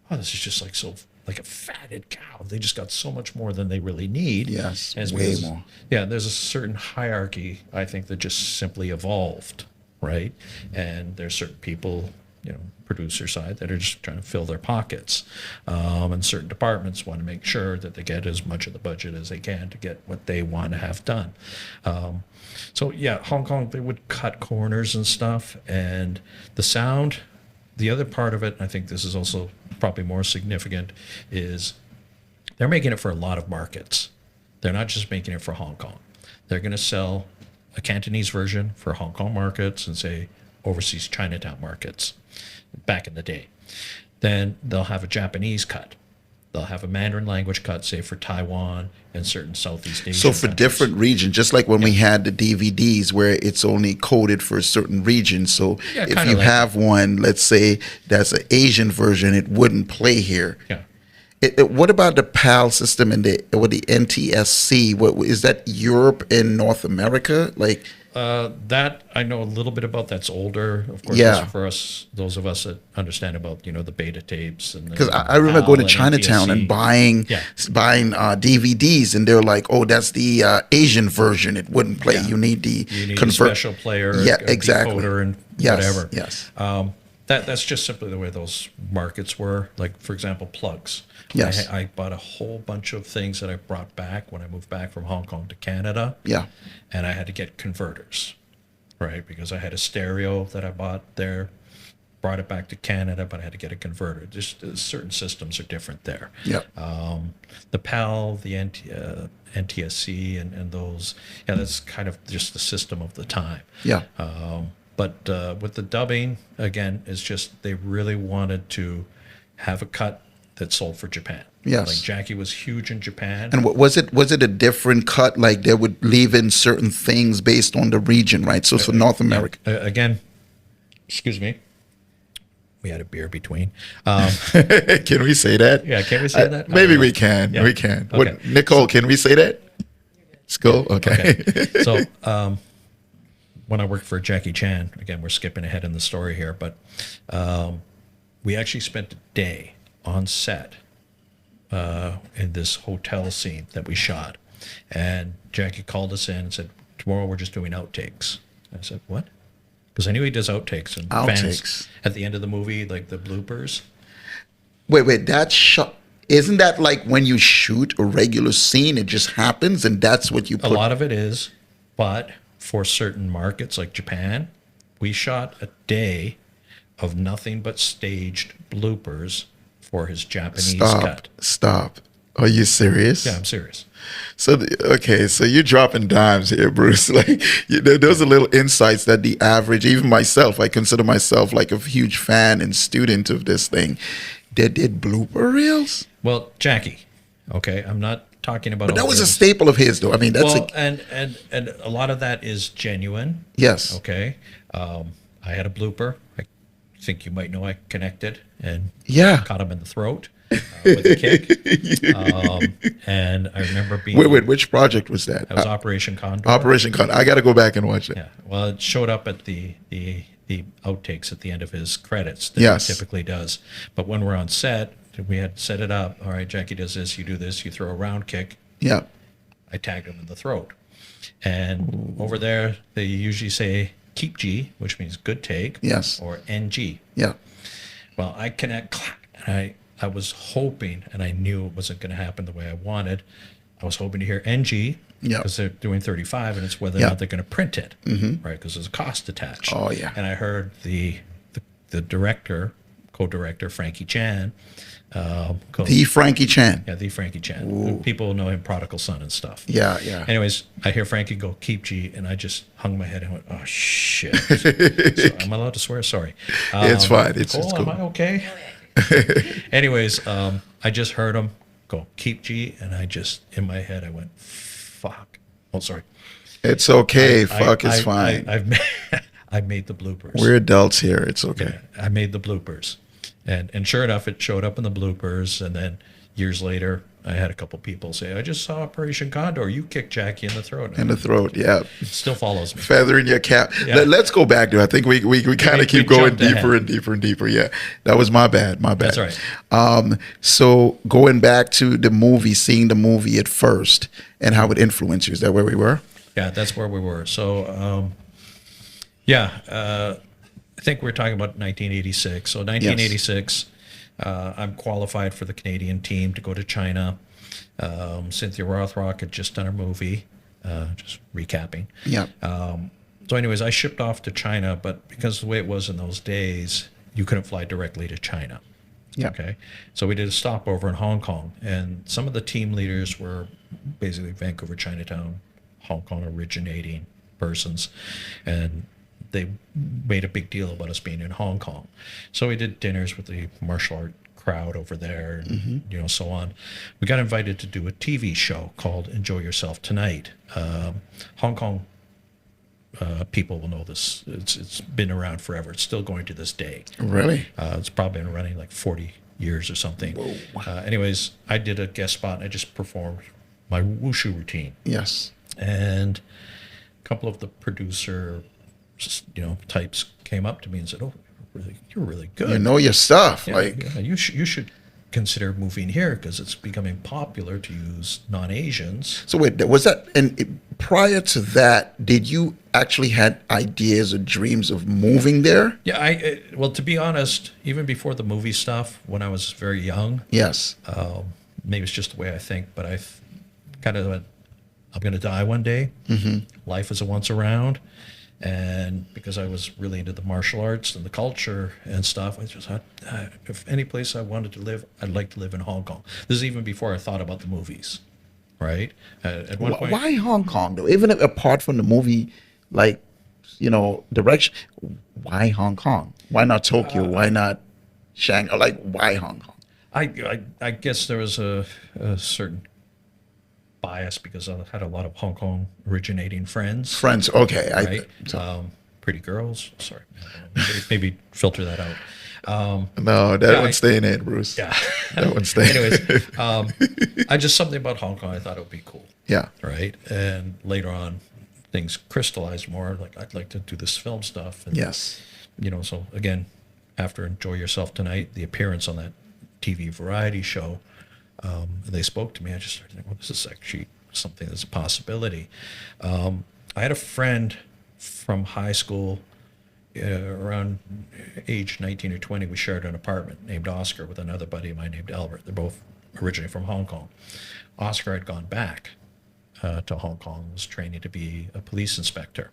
oh, this is just like a fatted cow. They just got so much more than they really need. Yes, and way more. Yeah, there's a certain hierarchy, I think, that just simply evolved, right? And there's certain people, producer side, that are just trying to fill their pockets. And certain departments want to make sure that they get as much of the budget as they can to get what they want to have done. So yeah, Hong Kong, they would cut corners and stuff. And the sound, the other part of it, and I think this is also probably more significant, is they're making it for a lot of markets. They're not just making it for Hong Kong. They're going to sell a Cantonese version for Hong Kong markets and say overseas Chinatown markets back in the day. Then they'll have a Japanese cut. They'll have a Mandarin language cut, say, for Taiwan and certain Southeast Asian So for countries. different regions, just like when we had the DVDs where it's only coded for a certain region. So Yeah, if kinda you like have one, let's say that's an Asian version, it wouldn't play here. Yeah. What about the PAL system and the NTSC? What is that? Europe and North America? Like, That I know a little bit about. That's older, of course. Yeah. For us, those of us that understand about the beta tapes and because I remember going to PAL and Chinatown and buying Yeah. DVDs, and they're like, "Oh, that's the Asian version. It wouldn't play. Yeah. You need the You need a special player, Yeah, a exactly. decoder, and Yes, whatever. yes. That's just simply the way those markets were. Like, for example, plugs. Yes. I bought a whole bunch of things that I brought back when I moved back from Hong Kong to Canada. Yeah. And I had to get converters, right? Because I had a stereo that I bought there, brought it back to Canada, but I had to get a converter. Just certain systems are different there. Yeah. The PAL, the NTSC, and those, yeah, that's kind of just the system of the time. Yeah. But with the dubbing, again, it's just they really wanted to have a cut that sold for Japan. Yes. Like Jackie was huge in Japan. And was it a different cut? Like they would leave in certain things based on the region, right? So for North America. Again, excuse me. We had a beer between. Can we say that? Yeah, can we say that? Maybe we can. Yeah. We can. Okay. What, Nicole, can we say that? Let's go. Okay. So when I worked for Jackie Chan, again, we're skipping ahead in the story here, but we actually spent a day on set in this hotel scene that we shot. And Jackie called us in and said, tomorrow we're just doing outtakes. I said, what? Because I knew he does outtakes. And Outtakes. fans at the end of the movie, like the bloopers. Wait, that shot. Isn't that like when you shoot a regular scene, it just happens and that's what you A put? lot of it is, but for certain markets like Japan, we shot a day of nothing but staged bloopers for his Japanese cut. Stop. Are you serious? Yeah, I'm serious. So, okay, so you're dropping dimes here, Bruce. Like, those are little insights that the average, even myself, I consider myself like a huge fan and student of this thing. They did blooper reels? Well, Jackie. Okay, I'm not talking about. But all that was a those. staple of his, though. I mean, that's Well, and a lot of that is genuine. yes. Okay, I had a blooper. I think you might know I connected and Yeah. caught him in the throat with a kick. And I remember being. Wait, which project was that? That was Operation Condor. Operation Condor. I got to go back and watch it. Yeah. Well, it showed up at the outtakes at the end of his credits that Yes. he typically does. But when we're on set, we had set it up. All right, Jackie does this, you do this, you throw a round kick. Yeah. I tagged him in the throat. And over there, they usually say keep G, which means good take. Yes. Or NG. Yeah. Well, I connect, and I was hoping, and I knew it wasn't going to happen the way I wanted. I was hoping to hear NG Yeah. because they're doing 35, and it's whether Yeah. or not they're going to print it, right? Because there's a cost attached. Oh, yeah. And I heard the director, co-director Frankie Chan, The Frankie Chan. yeah, the Frankie Chan. People know him, Prodigal Son and stuff. Yeah, yeah. Anyways, I hear Frankie go keep G, and I just hung my head and went, "Oh shit!" So, am I allowed to swear? Sorry. It's fine. It's Cole, cool. am I okay? Anyways, I just heard him go keep G, and I just in my head I went, "Fuck!" Oh, sorry. It's okay. Fuck is fine. I've made the bloopers. We're adults here. It's okay. I made the bloopers, and sure enough, it showed up in the bloopers. And then years later, I had a couple people say, "I just saw Operation Condor. You kicked Jackie in the throat." In the throat. Yeah. It still follows me. Feather in your cap. Yeah. Let's go back to. I think we kind We of keep going jumped deeper ahead. and deeper and deeper. Yeah, that was my bad. My bad. That's right. So going back to the movie, seeing the movie at first, and how it influenced you. Is that where we were? Yeah, that's where we were. So, I think we're talking about 1986. So 1986, I'm qualified for the Canadian team to go to China. Cynthia Rothrock had just done her movie, just recapping. Yeah. So anyways, I shipped off to China, but because the way it was in those days, you couldn't fly directly to China. Yeah. Okay. So we did a stopover in Hong Kong, and some of the team leaders were basically Vancouver, Chinatown, Hong Kong originating persons, and they made a big deal about us being in Hong Kong. So we did dinners with the martial art crowd over there, and so on. We got invited to do a TV show called Enjoy Yourself Tonight. Hong Kong people will know this. It's been around forever. It's still going to this day. Really? It's probably been running like 40 years or something. Anyways, I did a guest spot, and I just performed my wushu routine. Yes. And a couple of the producer, types came up to me and said, "Oh, you're really good. You know your stuff. Yeah, like yeah, you should consider moving here because it's becoming popular to use non-Asians." So wait, was that? And prior to that, did you actually had ideas or dreams of moving there? Yeah, well, to be honest, even before the movie stuff, when I was very young, Yes. maybe it's just the way I think, but I kind of went, I'm going to die one day. Life is a once around. And because I was really into the martial arts and the culture and stuff, I just thought, if any place I wanted to live, I'd like to live in Hong Kong. This is even before I thought about the movies, right? At one point, Why Hong Kong though? Even apart from the movie, direction. Why Hong Kong? Why not Tokyo? Why not Shanghai? Like why Hong Kong? I guess there was a certain bias because I had a lot of Hong Kong originating friends. Friends. Okay. Right? Pretty girls. Sorry. Maybe filter that out. No, that one's staying in, Bruce. Yeah. That one's staying. Anyways, I just something about Hong Kong I thought it would be cool. Yeah. Right. And later on, things crystallized more. Like I'd like to do this film stuff. And, Yes. So again, after Enjoy Yourself Tonight, the appearance on that TV variety show, they spoke to me. I just started thinking, well, this is actually something that's a possibility. I had a friend from high school around age 19 or 20. We shared an apartment named Oscar with another buddy of mine named Albert. They're both originally from Hong Kong. Oscar had gone back to Hong Kong, was training to be a police inspector.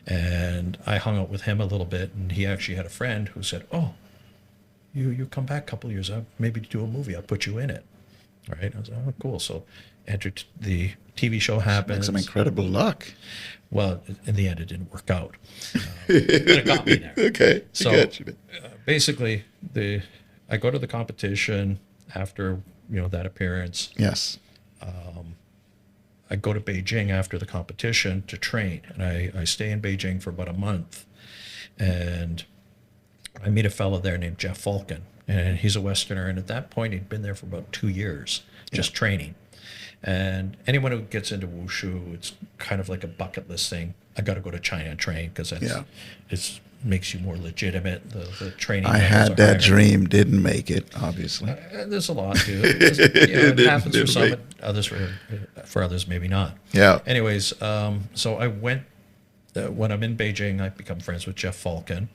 And I hung out with him a little bit, and he actually had a friend who said, "Oh, you come back a couple of years, maybe do a movie, I'll put you in it." All right. I was like, "Oh, cool." So entered the TV show happened. Like some incredible luck. Well, in the end, it didn't work out. But it got me there. Okay. So I got you. basically, the I go to the competition after, that appearance. Yes. I go to Beijing after the competition to train, and I stay in Beijing for about a month, and I meet a fellow there named Jeff Falcon, and he's a Westerner, and at that point he'd been there for about 2 years just training. And anyone who gets into wushu, it's kind of like a bucket list thing. I got to go to China and train because it makes you more legitimate. The training. I had that dream, didn't make it, obviously. There's a lot to it. It happens for some, others for others maybe not. Yeah. Anyways, so I went. When I'm in Beijing, I become friends with Jeff Falcon,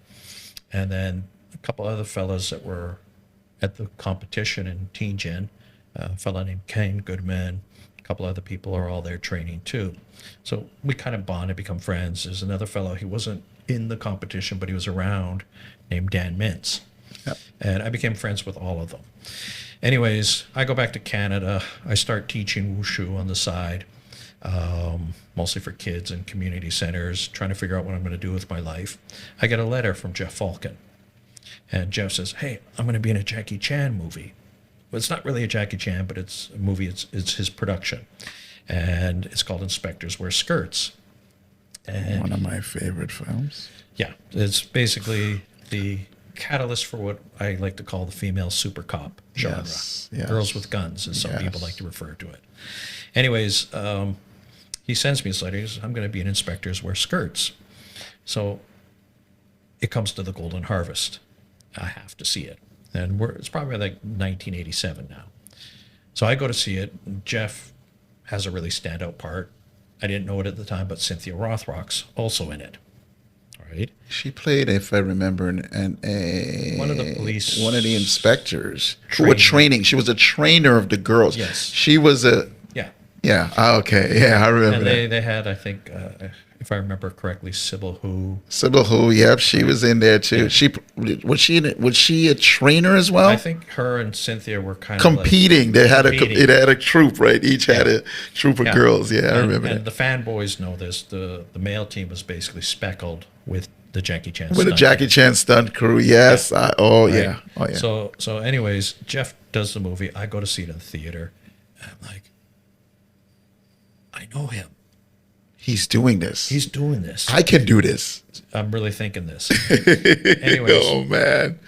and then a couple other fellas that were at the competition in Tianjin. A fellow named Ken Goodman, a couple other people are all there training too. So we kind of bond and become friends. There's another fellow, he wasn't in the competition, but he was around, named Dan Mintz. Yep. And I became friends with all of them. Anyways, I go back to Canada. I start teaching wushu on the side, mostly for kids and community centers, trying to figure out what I'm going to do with my life. I get a letter from Jeff Falcon. And Jeff says, hey, I'm going to be in a Jackie Chan movie. Well, it's not really a Jackie Chan, but it's a movie. It's his production, and it's called Inspectors Wear Skirts. And one of my favorite films. Yeah, it's basically the catalyst for what I like to call the female super cop genre. Yes. Girls with guns, as some people like to refer to it. Anyways, he sends me this letter. He says, I'm going to be in Inspectors Wear Skirts. So it comes to the Golden Harvest. I have to see it. And it's probably like 1987 now. So I go to see it. Jeff has a really standout part. I didn't know it at the time, but Cynthia Rothrock's also in it. All right. She played, if I remember, one of the police, one of the inspectors who were training. She was a trainer of the girls. Yes. She was a. Yeah. Yeah. Okay. Yeah, I remember. And they had, I think, if I remember correctly, Sybil Hu. Sybil Hu, yep, she was in there too. Yeah. Was she a trainer as well? I think her and Cynthia were kind competing. Of they had a troop, right? Each had a troop of girls. Yeah, I remember. And the fanboys know this. The male team was basically speckled with the Jackie Chan. With the Jackie Chan stunt crew, yes. Yeah. Yeah. So anyways, Jeff does the movie. I go to see it in the theater. And I'm like, I know him. He's doing this. He's doing this. I can do this. I'm really thinking this. Anyways. Oh, man.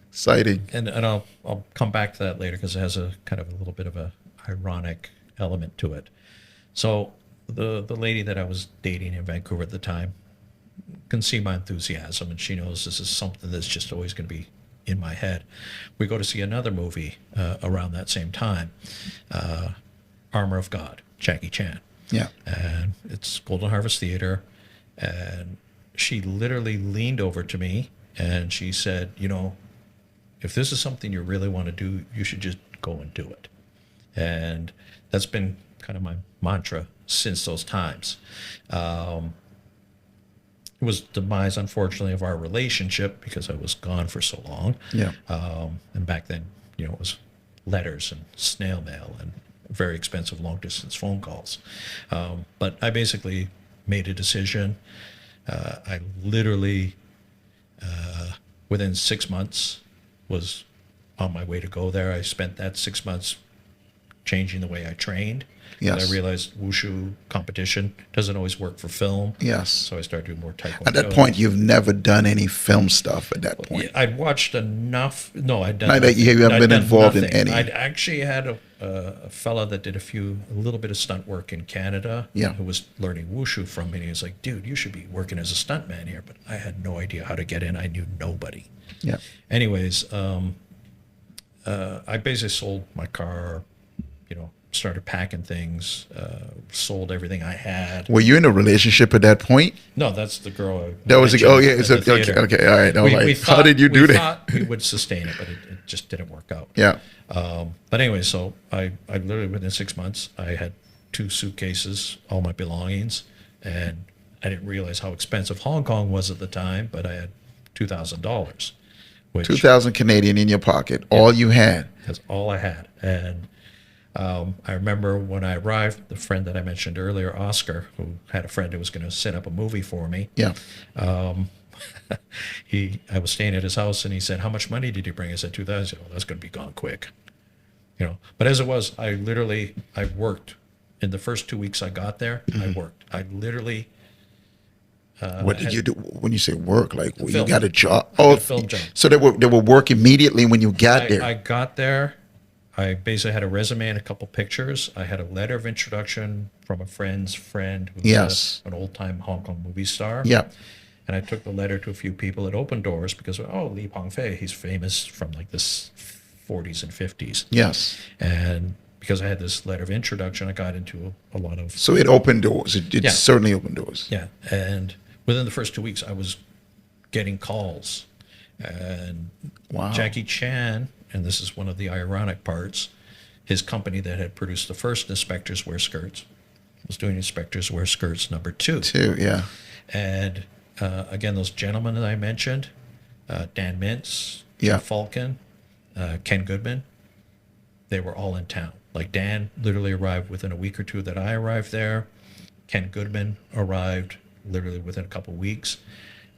Exciting. And I'll come back to that later because it has a kind of a little bit of a ironic element to it. So the lady that I was dating in Vancouver at the time can see my enthusiasm, and she knows this is something that's just always going to be in my head. We go to see another movie around that same time, Armor of God, Jackie Chan. Yeah. And it's Golden Harvest Theater. And she literally leaned over to me and she said, if this is something you really want to do, you should just go and do it. And that's been kind of my mantra since those times. It was demise, unfortunately, of our relationship because I was gone for so long. Yeah. And back then, it was letters and snail mail and very expensive long-distance phone calls. But I basically made a decision. I literally, within 6 months, was on my way to go there. I spent that 6 months changing the way I trained. Yes. And I realized wushu competition doesn't always work for film. Yes. So I started doing more taekwondo. At that point, you've never done any film stuff at that point. I'd watched enough. No, I'd done nothing. That you haven't been involved in any. I'd actually had a fella that did a little bit of stunt work in Canada. Yeah. Who was learning wushu from me. And he was like, dude, you should be working as a stuntman here. But I had no idea how to get in. I knew nobody. Yeah. Anyways, I basically sold my car, started packing things, sold everything I had. Were you in a relationship at that point? No, that's the girl. That was okay. All right. How did you do that? We thought we would sustain it, but it just didn't work out. Yeah. But anyway, so I literally within 6 months I had 2 suitcases, all my belongings, and I didn't realize how expensive Hong Kong was at the time, but I had $2,000. $2,000 Canadian in your pocket, all you had. That's all I had. And I remember when I arrived, the friend that I mentioned earlier, Oscar, who had a friend who was going to set up a movie for me. Yeah. I was staying at his house, and he said, "How much money did you bring?" I said, 2,000. Oh, that's going to be gone quick, you know. But as it was, I worked in the first 2 weeks I got there. I worked. I literally. What did you do when you say work? Like you film. got a job? I got Oh, a film job. so they were work immediately when you got there. I got there. I basically had a resume and a couple pictures. I had a letter of introduction from a friend's friend who's Yes. an old-time Hong Kong movie star. Yeah. And I took the letter to a few people. It opened doors because, oh, Li Pengfei, he's famous from like the 40s and 50s. Yes. And because I had this letter of introduction, I got into a lot of... So it opened doors. It Yeah. certainly opened doors. Yeah. And within the first 2 weeks, I was getting calls. And Wow. Jackie Chan, and this is one of the ironic parts, his company that had produced the first Inspectors Wear Skirts was doing Inspectors Wear Skirts #2. Too, yeah. And again, those gentlemen that I mentioned, Dan Mintz, Yeah. Jeff Falcon, Ken Goodman, they were all in town. Like Dan literally arrived within a week or two that I arrived there. Ken Goodman arrived literally within a couple of weeks.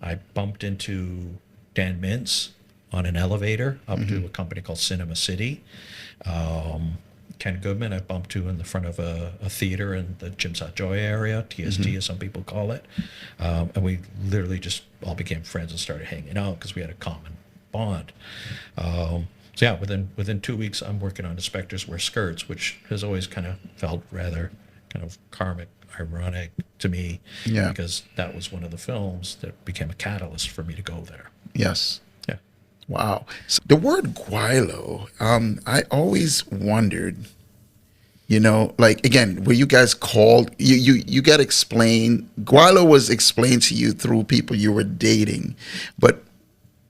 I bumped into Dan Mintz on an elevator up to a company called Cinema City. Ken Goodman I bumped to in the front of a theater in the Tsim Sha Tsui area, TST as some people call it. And we literally just all became friends and started hanging out because we had a common bond. So yeah, within 2 weeks, I'm working on Inspectors Wear Skirts, which has always kind of felt rather kind of karmic, ironic to me, Yeah. because that was one of the films that became a catalyst for me to go there. Yes. Yeah. Wow. So the word guilo, I always wondered, you know, like again, were you guys called, you got explained, guilo was explained to you through people you were dating, but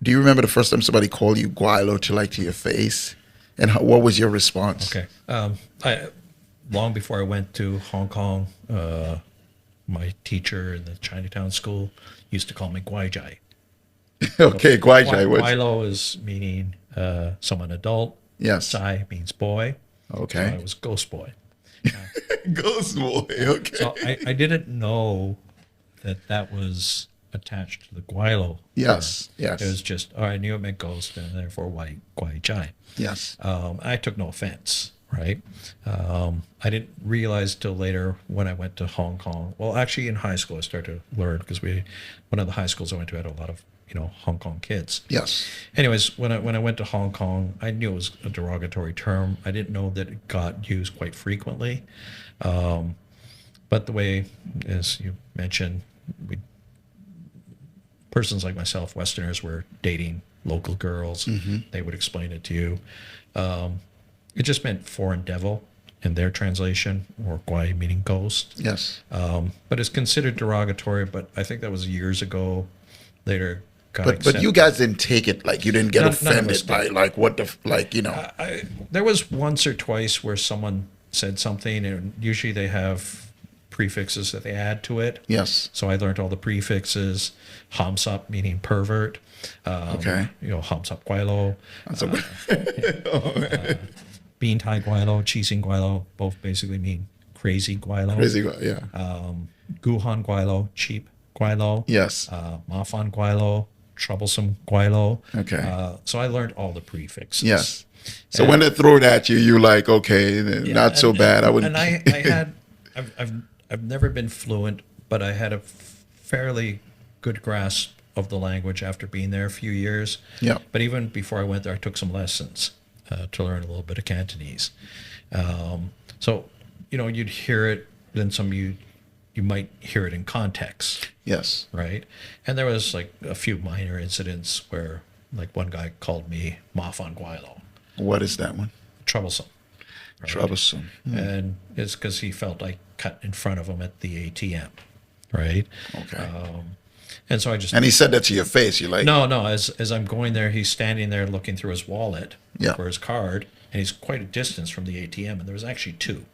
do you remember the first time somebody called you guilo to your face? And what was your response? Okay. Long before I went to Hong Kong, my teacher in the Chinatown school used to call me Guai Jai. Okay, guai. Guilo is meaning someone adult. Yes. Zai means boy. Okay. So I was Ghost Boy. Ghost boy. Okay. So I didn't know that was attached to the Guilo. Yes. Yes. It was just, I knew it meant ghost, and therefore Guai Jai. Yes. I took no offense, right? I didn't realize till later when I went to Hong Kong. Well, actually in high school I started to learn because one of the high schools I went to had a lot of Hong Kong kids. Yes. Anyways, when I went to Hong Kong, I knew it was a derogatory term. I didn't know that it got used quite frequently. But the way, as you mentioned, persons like myself, Westerners, were dating local girls. They would explain it to you. It just meant foreign devil in their translation, or guai meaning ghost. Yes. But it's considered derogatory, but I think that was years ago. Later got But accepted. you guys didn't take it like you didn't get None of us offended by did. like what the There was once or twice where someone said something, and usually they have prefixes that they add to it. Yes. So I learned all the prefixes. Hamsap meaning pervert. Okay. Hamsap guilo. That's a- Bean Tai guilo, Chising guilo, both basically mean crazy guilo. Crazy guy, yeah. Guhan guilo, cheap guilo. Yes. Mafan guilo, troublesome guilo. Okay. So I learned all the prefixes. Yes. So when they throw it at you, you're like, okay, not so bad. I wouldn't. And I've never been fluent, but I had a fairly good grasp of the language after being there a few years. Yeah. But even before I went there, I took some lessons to learn a little bit of Cantonese. So, you'd hear it, then you might hear it in context, Yes. right? And there was like a few minor incidents where, like, one guy called me Mafan Guilo, What is that one? troublesome. Right? Troublesome. And it's because he felt I cut in front of him at the ATM, right? Okay. And so I just And he said that to your face. You're like, no. As I'm going there, he's standing there looking through his wallet Yeah. for his card, and he's quite a distance from the ATM, and there was actually two.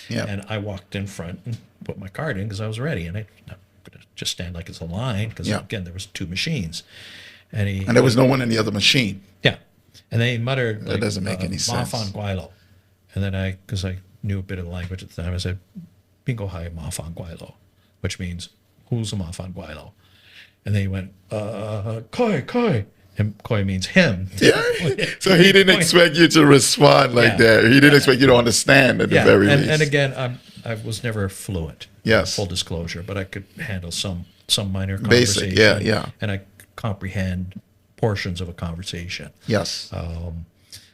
Yeah. And I walked in front and put my card in because I was ready, and I'm not going to just stand like it's a line because Yeah. again there was two machines, and and there was no one in the other machine. yeah, and they muttered That doesn't make any sense. Mafan Guilo, and then because I knew a bit of the language at the time, I said Bingo Hai Mafan Guilo, which means who's a Mafan Guilo. And they went, Koi, Koi. And Koi means him. Yeah. So he didn't expect you to respond like that. He didn't expect you to understand at the very least. And again, I was never fluent. Yes. Full disclosure, but I could handle some minor Basic, conversation. yeah. And I could comprehend portions of a conversation. Yes.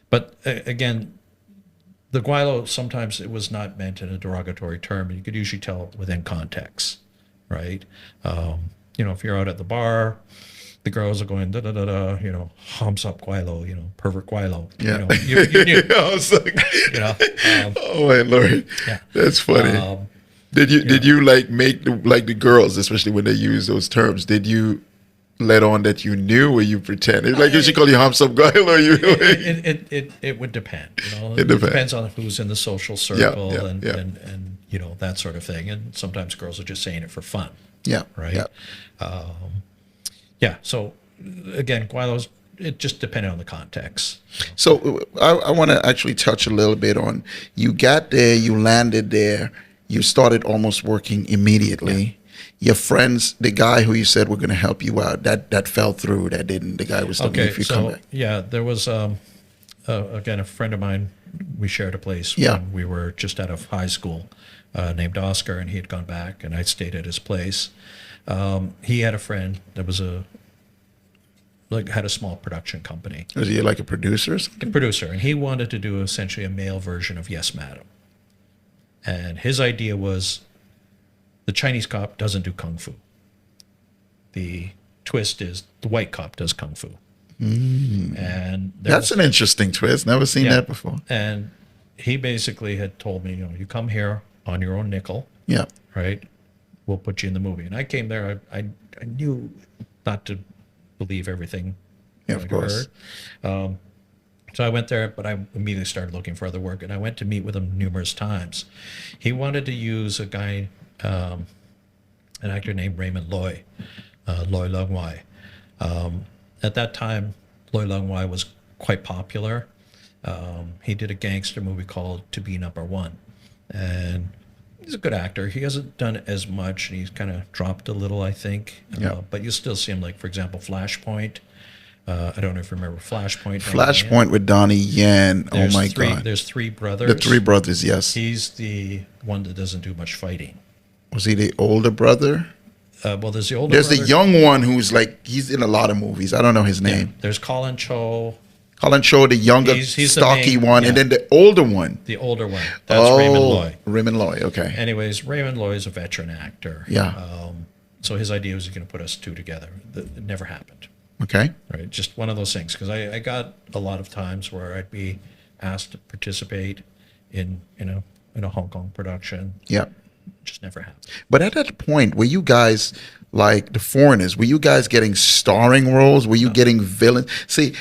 But again, the guaylo, sometimes it was not meant in a derogatory term. You could usually tell within context, right? If you're out at the bar, the girls are going, da-da-da-da, humps up guaylo, pervert guaylo. Yeah. You knew. I was like, oh my Lord. Yeah. That's funny. Did you like make the girls, especially when they use those terms, did you let on that you knew or you pretended? Like if she called you humps up guaylo, it would depend. It depends on who's in the social circle and that sort of thing. And sometimes girls are just saying it for fun. Yeah. Right. Yeah. So again, guaylos, it just depended on the context. So I want to actually touch a little bit on, you got there, you landed there, you started almost working immediately. Yeah. Your friends, the guy who you said were going to help you out, that fell through. That didn't. The guy was telling you if you come back. Yeah, there was again a friend of mine. We shared a place when we were just out of high school, named Oscar, and he had gone back, and I stayed at his place. He had a friend that was had a small production company. Was he like a producer or something? A producer, and he wanted to do essentially a male version of Yes, Madam. And his idea was, the Chinese cop doesn't do kung fu. The twist is the white cop does kung fu. And that's an interesting twist. Never seen that before. And he basically had told me, you come here on your own nickel. Yeah. Right. We'll put you in the movie. And I came there. I knew not to believe everything. Yeah, of course. Heard. So I went there, but I immediately started looking for other work, and I went to meet with him numerous times. He wanted to use a guy, an actor named Raymond Loy, Lau Dak Wah. At that time, Lau Dak Wah was quite popular. He did a gangster movie called To Be Number One, and he's a good actor. He hasn't done as much, and he's kind of dropped a little, I think. But you still see him, like, for example, Flashpoint. I don't know if you remember Flashpoint. Flashpoint with Donnie Yen. Oh my God. There's three brothers. The three brothers, yes. He's the one that doesn't do much fighting. Was he the older brother? Well, there's the older There's brother. the young one who's like, he's in a lot of movies. I don't know his name. There's Colin Cho. Colin Cho, the younger, He's stocky the main, one, and then the older one. The older one. That's Raymond Loy. Raymond Loy, okay. Anyways, Raymond Loy is a veteran actor. Yeah. So his idea was going to put us two together. It never happened. Okay. Right. Just one of those things. Because I got a lot of times where I'd be asked to participate in a Hong Kong production. Yeah. Just never happened. But at that point, were you guys like the foreigners? Were you guys getting starring roles? Were you getting villains? See,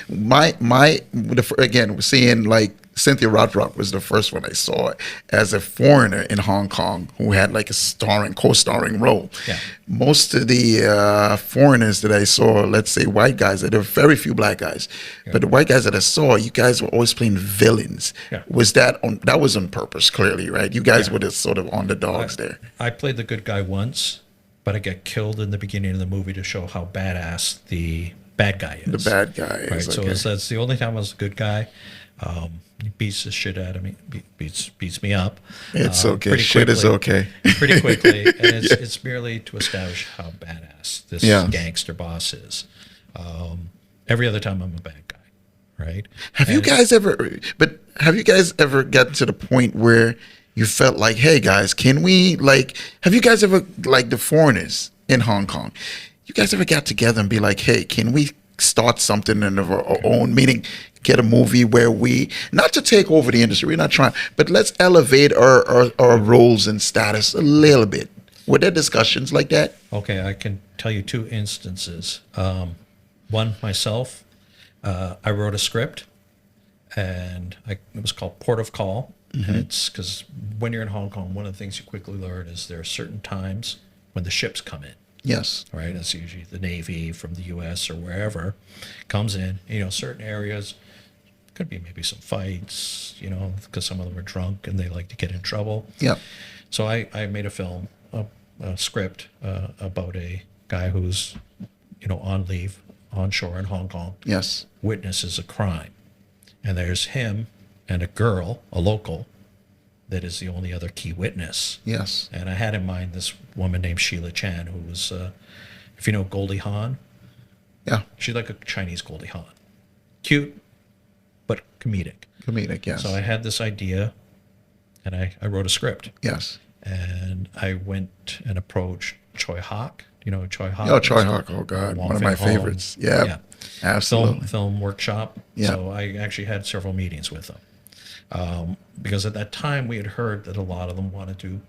again, seeing like Cynthia Rothrock was the first one I saw as a foreigner in Hong Kong who had like a co-starring role. Yeah. Most of the foreigners that I saw, let's say white guys, there were very few black guys, but the white guys that I saw, you guys were always playing villains. Yeah. Was that on purpose? Clearly, right? You guys were the sort of underdogs there. I played the good guy once, but I got killed in the beginning of the movie to show how badass the bad guy is. The bad guy right. is. So Okay. that's the only time I was a good guy. He beats the shit out of me, beats me up. It's okay. Shit is okay. Pretty quickly, and it's merely to establish how badass this gangster boss is. Every other time I'm a bad guy, right? Have you guys ever gotten to the point where you felt like, hey guys, can we have you guys ever, like the foreigners in Hong Kong, you guys ever got together and be like, hey, can we start something of our own, meaning get a movie where we, not to take over the industry, we're not trying, but let's elevate our roles and status a little bit. Were there discussions like that? Okay, I can tell you two instances. One, myself, I wrote a script, and it was called Port of Call. And it's because when you're in Hong Kong, one of the things you quickly learn is there are certain times when the ships come in. Yes. Right. That's usually the Navy from the U.S. or wherever comes in. Certain areas could be maybe some fights, because some of them are drunk and they like to get in trouble. Yeah. So I made a film, a script about a guy who's on leave, onshore in Hong Kong, Yes. witnesses a crime. And there's him and a girl, a local, that is the only other key witness. Yes. And I had in mind this woman named Sheila Chan, who was, if you know Goldie Hawn, Yeah. she's like a Chinese Goldie Hawn. Cute, but comedic. Comedic, yes. So I had this idea, and I wrote a script. Yes. And I went and approached Tsui Hark. You know who Tsui Hark? Oh, Tsui Hark. Oh, God. One of my favorites. Yeah. Yeah. Absolutely. Film workshop. Yeah. So I actually had several meetings with them. Because at that time we had heard that a lot of them wanted to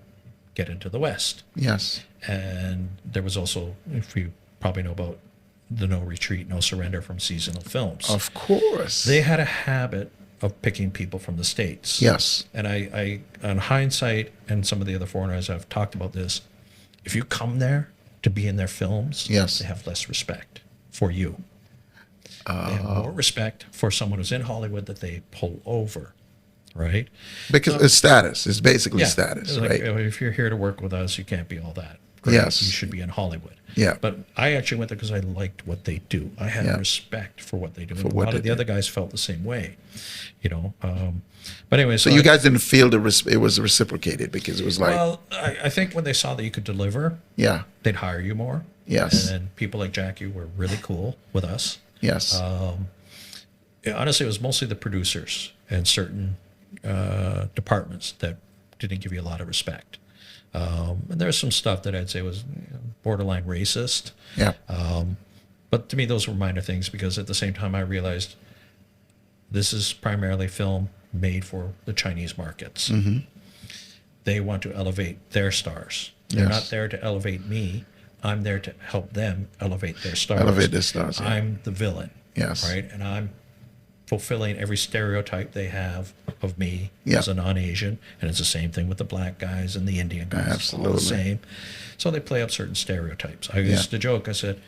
get into the West. Yes. And there was also, if you probably know about the No Retreat, No Surrender from seasonal films. Of course. They had a habit of picking people from the States. Yes. And I on hindsight, and some of the other foreigners I've talked about this, if you come there to be in their films, Yes. they have less respect for you. They have more respect for someone who's in Hollywood that they pull over, right? Because it's status. It's basically Yeah, status, like, right? if you're here to work with us, you can't be all that. Great. Yes. You should be in Hollywood. Yeah. But I actually went there because I liked what they do. I had Yeah. respect for what they do. For And a what lot they of the do. other guys felt the same way, But anyway, So you guys didn't feel it was reciprocated because it was like, well, I think when they saw that you could deliver, yeah, they'd hire you more. Yes. And then people like Jackie were really cool with us. yes, Honestly, it was mostly the producers and certain departments that didn't give you a lot of respect. And there's some stuff that I'd say was borderline racist. yeah, But to me, those were minor things because at the same time, I realized this is primarily film made for the Chinese markets. Mm-hmm. They want to elevate their stars. They're Yes. not there to elevate me. I'm there to help them elevate their stars. Elevate their stars, yeah. I'm the villain. Yes. Right? And I'm fulfilling every stereotype they have of me Yeah. as a non-Asian. And it's the same thing with the black guys and the Indian guys. It's all Absolutely. the same. So they play up certain stereotypes. I used to joke, I said,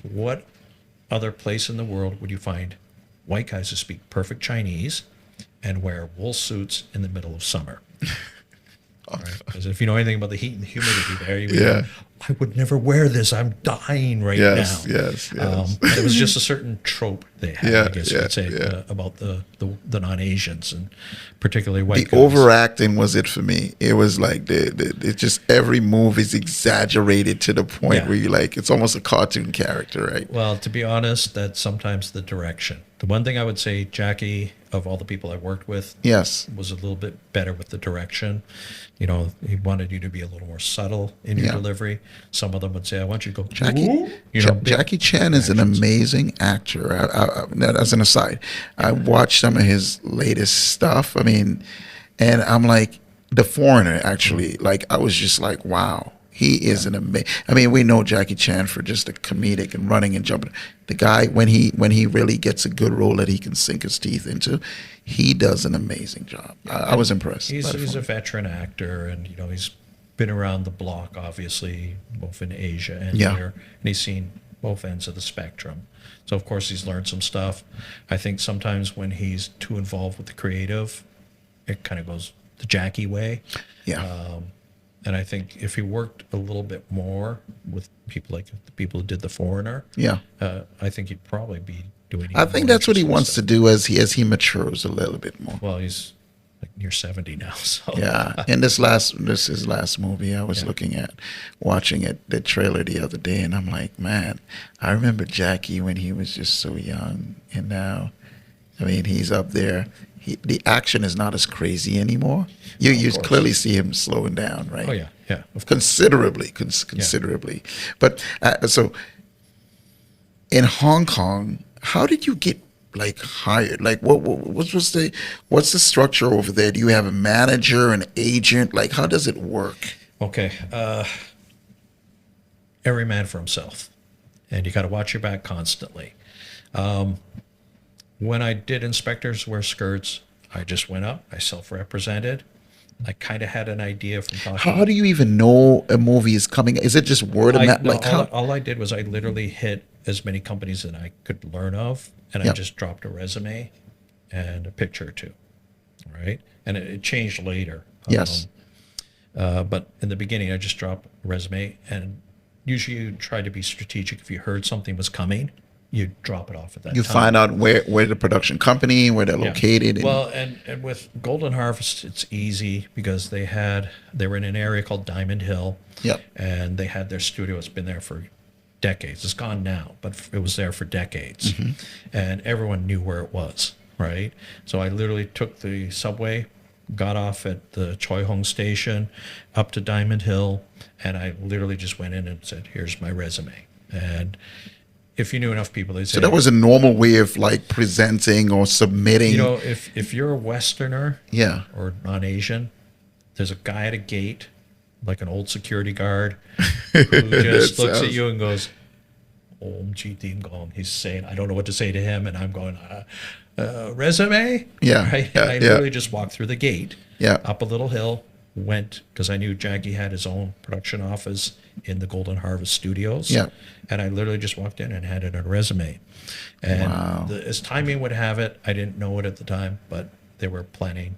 what other place in the world would you find white guys who speak perfect Chinese and wear wool suits in the middle of summer? Right? Because if you know anything about the heat and the humidity there, you would Yeah. go, I would never wear this. I'm dying right Yes, now. yes, yes. But it was just a certain trope they had, Yeah, I guess you yeah, could say, yeah. about the non-Asians and particularly white the guys. overacting was it for me. It was like it just every move is exaggerated to the point Yeah. where you like it's almost a cartoon character, right? Well, to be honest, that's sometimes the direction. The one thing I would say, Jackie, of all the people I worked with, Yes, was a little bit better with the direction. He wanted you to be a little more subtle in your Yeah. delivery. Some of them would say, I want you to go, Jackie. "Ooh," big Jackie Chan is an actions. amazing actor. As an aside, I watched some of his latest stuff. I mean, and I'm like, The Foreigner, actually, like, I was just like, wow. He is an amazing. I mean, we know Jackie Chan for just the comedic and running and jumping. The guy, when he really gets a good role that he can sink his teeth into, he does an amazing job. I was impressed. He's by The a Foreigner. veteran actor, and he's been around the block, obviously, both in Asia and Yeah. here, and he's seen both ends of the spectrum. So of course he's learned some stuff. I think sometimes when he's too involved with the creative, it kind of goes the Jackie way. Yeah. And I think if he worked a little bit more with people like the people who did The Foreigner, Yeah. I think he'd probably be doing. I think more that's what he interesting wants to stuff. do as he matures a little bit more. Well, he's like near 70 now, so Yeah, and this is his last movie. I was watching it, the trailer the other day, and I'm like, man, I remember Jackie when he was just so young, and now, I mean, he's up there. The action is not as crazy anymore. You course. clearly see him slowing down, right? Oh yeah, yeah. Of course. Considerably. But so in Hong Kong, how did you get like hired? Like what's the structure over there? Do you have a manager, an agent? Like how does it work? Okay. Every man for himself, and you got to watch your back constantly. When I did Inspectors Wear Skirts, I just went up. I self-represented. I kind of had an idea from talking. How do you even know a movie is coming? Is it just word of mouth? No, Like how? all I did was I literally hit as many companies that I could learn of, and I Yep. just dropped a resume and a picture or two, right? And it changed later. Yes. But in the beginning, I just dropped a resume, and usually you try to be strategic. If you heard something was coming, you drop it off at that You time. find out where the production company, where they're Yeah. located. Well, and with Golden Harvest, it's easy because they were in an area called Diamond Hill. Yep. And they had their studio. It's been there for decades. It's gone now, but it was there for decades. And everyone knew where it was, right? So I literally took the subway, got off at the Choi Hung station, up to Diamond Hill, and I literally just went in and said, here's my resume. And if you knew enough people, they'd say, so that was a normal way of like presenting or submitting. you know, if you're a Westerner Yeah. or non-Asian, there's a guy at a gate, like an old security guard, who just looks at you and goes, Om Chi Tim Gong. He's saying, I don't know what to say to him, and I'm going, resume? Yeah, Right? yeah, And I yeah. literally just walked through the gate, Yeah. up a little hill, went, because I knew Jackie had his own production office in the Golden Harvest Studios. Yeah. And I literally just walked in and handed in a resume. And Wow. as timing would have it, I didn't know it at the time, but they were planning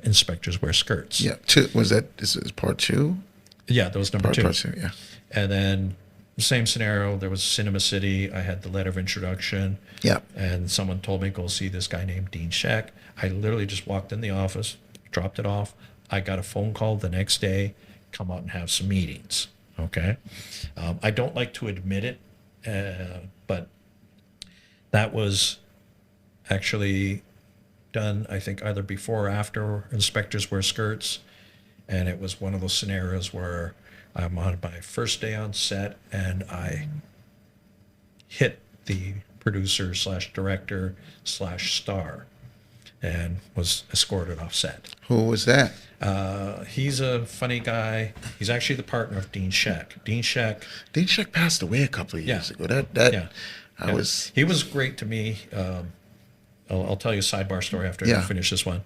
inspectors wear skirts. Yeah. This is part two? Yeah, that was number two. Part two, yeah. And then same scenario, there was Cinema City. I had the letter of introduction. Yeah. And someone told me, go see this guy named Dean Sheck. I literally just walked in the office, dropped it off. I got a phone call the next day, come out and have some meetings. Okay. I don't like to admit it, but that was actually done, I think, either before or after inspectors wear skirts. And it was one of those scenarios where I'm on my first day on set and I hit the producer slash director slash star and was escorted off set. Who was that? He's a funny guy. He's actually the partner of Dean Sheck. Dean Sheck passed away a couple of years Yeah. ago. He was great to me. I'll tell you a sidebar story after Yeah. I finish this one.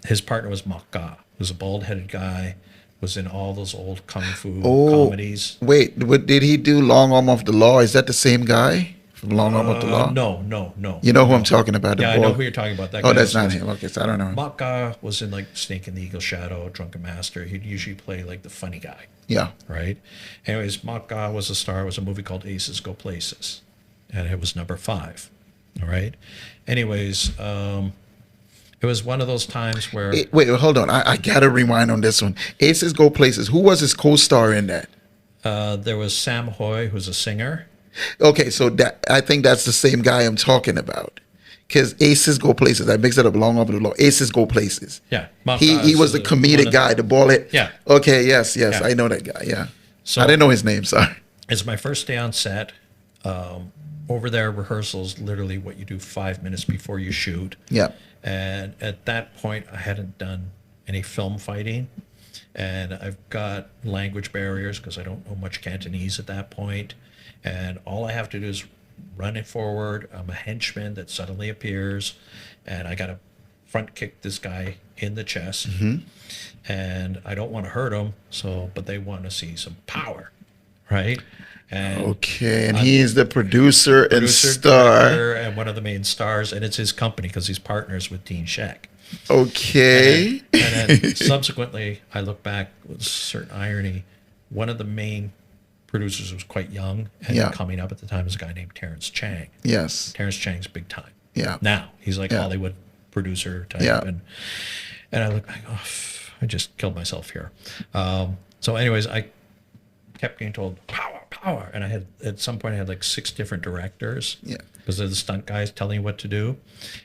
His partner was Mak Ga, who's a bald-headed guy, was in all those old kung fu comedies. Wait, did he do Long Arm of the Law? Is that the same guy from Long Arm of the Law? No. You know who I'm talking about? the Yeah, I know bald- who you're talking about. That Oh, guy that's was- not him. Okay, so I don't know. Mak Ga was in like Snake and the Eagle Shadow, Drunken Master. He'd usually play like the funny guy, Yeah. right? Anyways, Mak Ga was a star. It was a movie called Aces Go Places, and it was number 5. All right. Anyways, it was one of those times where Wait, hold on. I got to rewind on this one. Aces Go Places. Who was his co-star in that? there was Sam Hoy, who's a singer. Okay, so I think that's the same guy I'm talking about. Because Aces Go Places. I mixed it up. Long Arm of the Law. Aces Go Places. Yeah, Mak He Ga was is the one comedic of guy, the bald. Yeah. Okay, yes. Yeah. I know that guy, yeah. So I didn't know his name, sorry. it's my first day on set. Over there, rehearsals literally what you do 5 minutes before you shoot. Yeah. And at that point, I hadn't done any film fighting. And I've got language barriers because I don't know much Cantonese at that point. And all I have to do is run it forward. I'm a henchman that suddenly appears. And I got to front kick this guy in the chest. And I don't want to hurt him. But they want to see some power, right? And Okay, and he is the producer and star. director, and one of the main stars, and it's his company because he's partners with Dean Sheck. Okay. And then subsequently, I look back with certain irony. One of the main producers was quite young, and Yeah. coming up at the time was a guy named Terrence Chang. Yes. Terrence Chang's big time. Yeah. Now he's like Yeah. Hollywood producer type, Yeah. and I look back, I just killed myself here. So, anyways, I kept getting told power, and I had at some point I had like 6 different directors. Yeah. Because they're the stunt guys telling you what to do,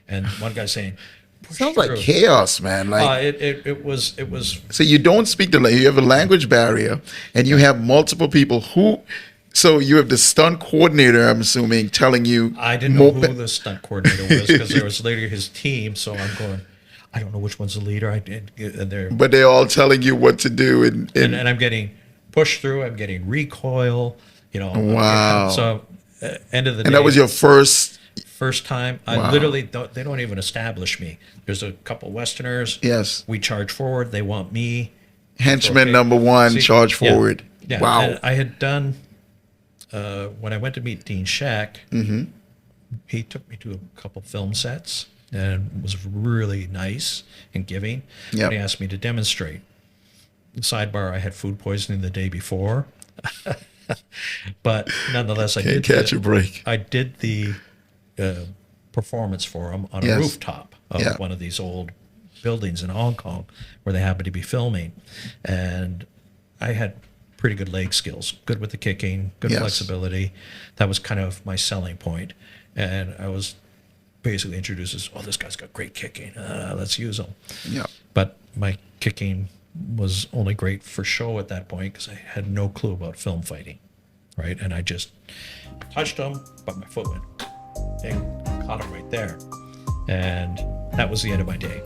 and one guy saying, "Push Sounds like through." chaos, man. Like, It was so you don't speak the language. You have a language barrier, and you have multiple people who. So you have the stunt coordinator, I'm assuming, telling you. I didn't know who the stunt coordinator was because there was later his team. So I'm going, I don't know which one's the leader. I did, and they're But they're all telling you what to do, and I'm getting pushed through. I'm getting recoil. Wow. So end of the day, and that was your first. first time. Wow. I literally they don't even establish me. There's a couple Westerners. Yes. We charge forward. They want me. Henchman Okay. number 1, See, charge yeah. forward. Yeah. Wow. And I had done when I went to meet Dean Sheck. He took me to a couple film sets and was really nice and giving. Yep. And he asked me to demonstrate. Sidebar: I had food poisoning the day before, But nonetheless, Can't catch a break. I did the performance for them on a Yes. rooftop of Yeah. one of these old buildings in Hong Kong where they happened to be filming. And I had pretty good leg skills, good with the kicking, good Yes. flexibility. That was kind of my selling point. And I was basically introduced as, oh, this guy's got great kicking. Let's use him. Yeah. But my kicking was only great for show at that point because I had no clue about film fighting, right? And I just touched him, but my foot went and caught him right there. And that was the end of my day.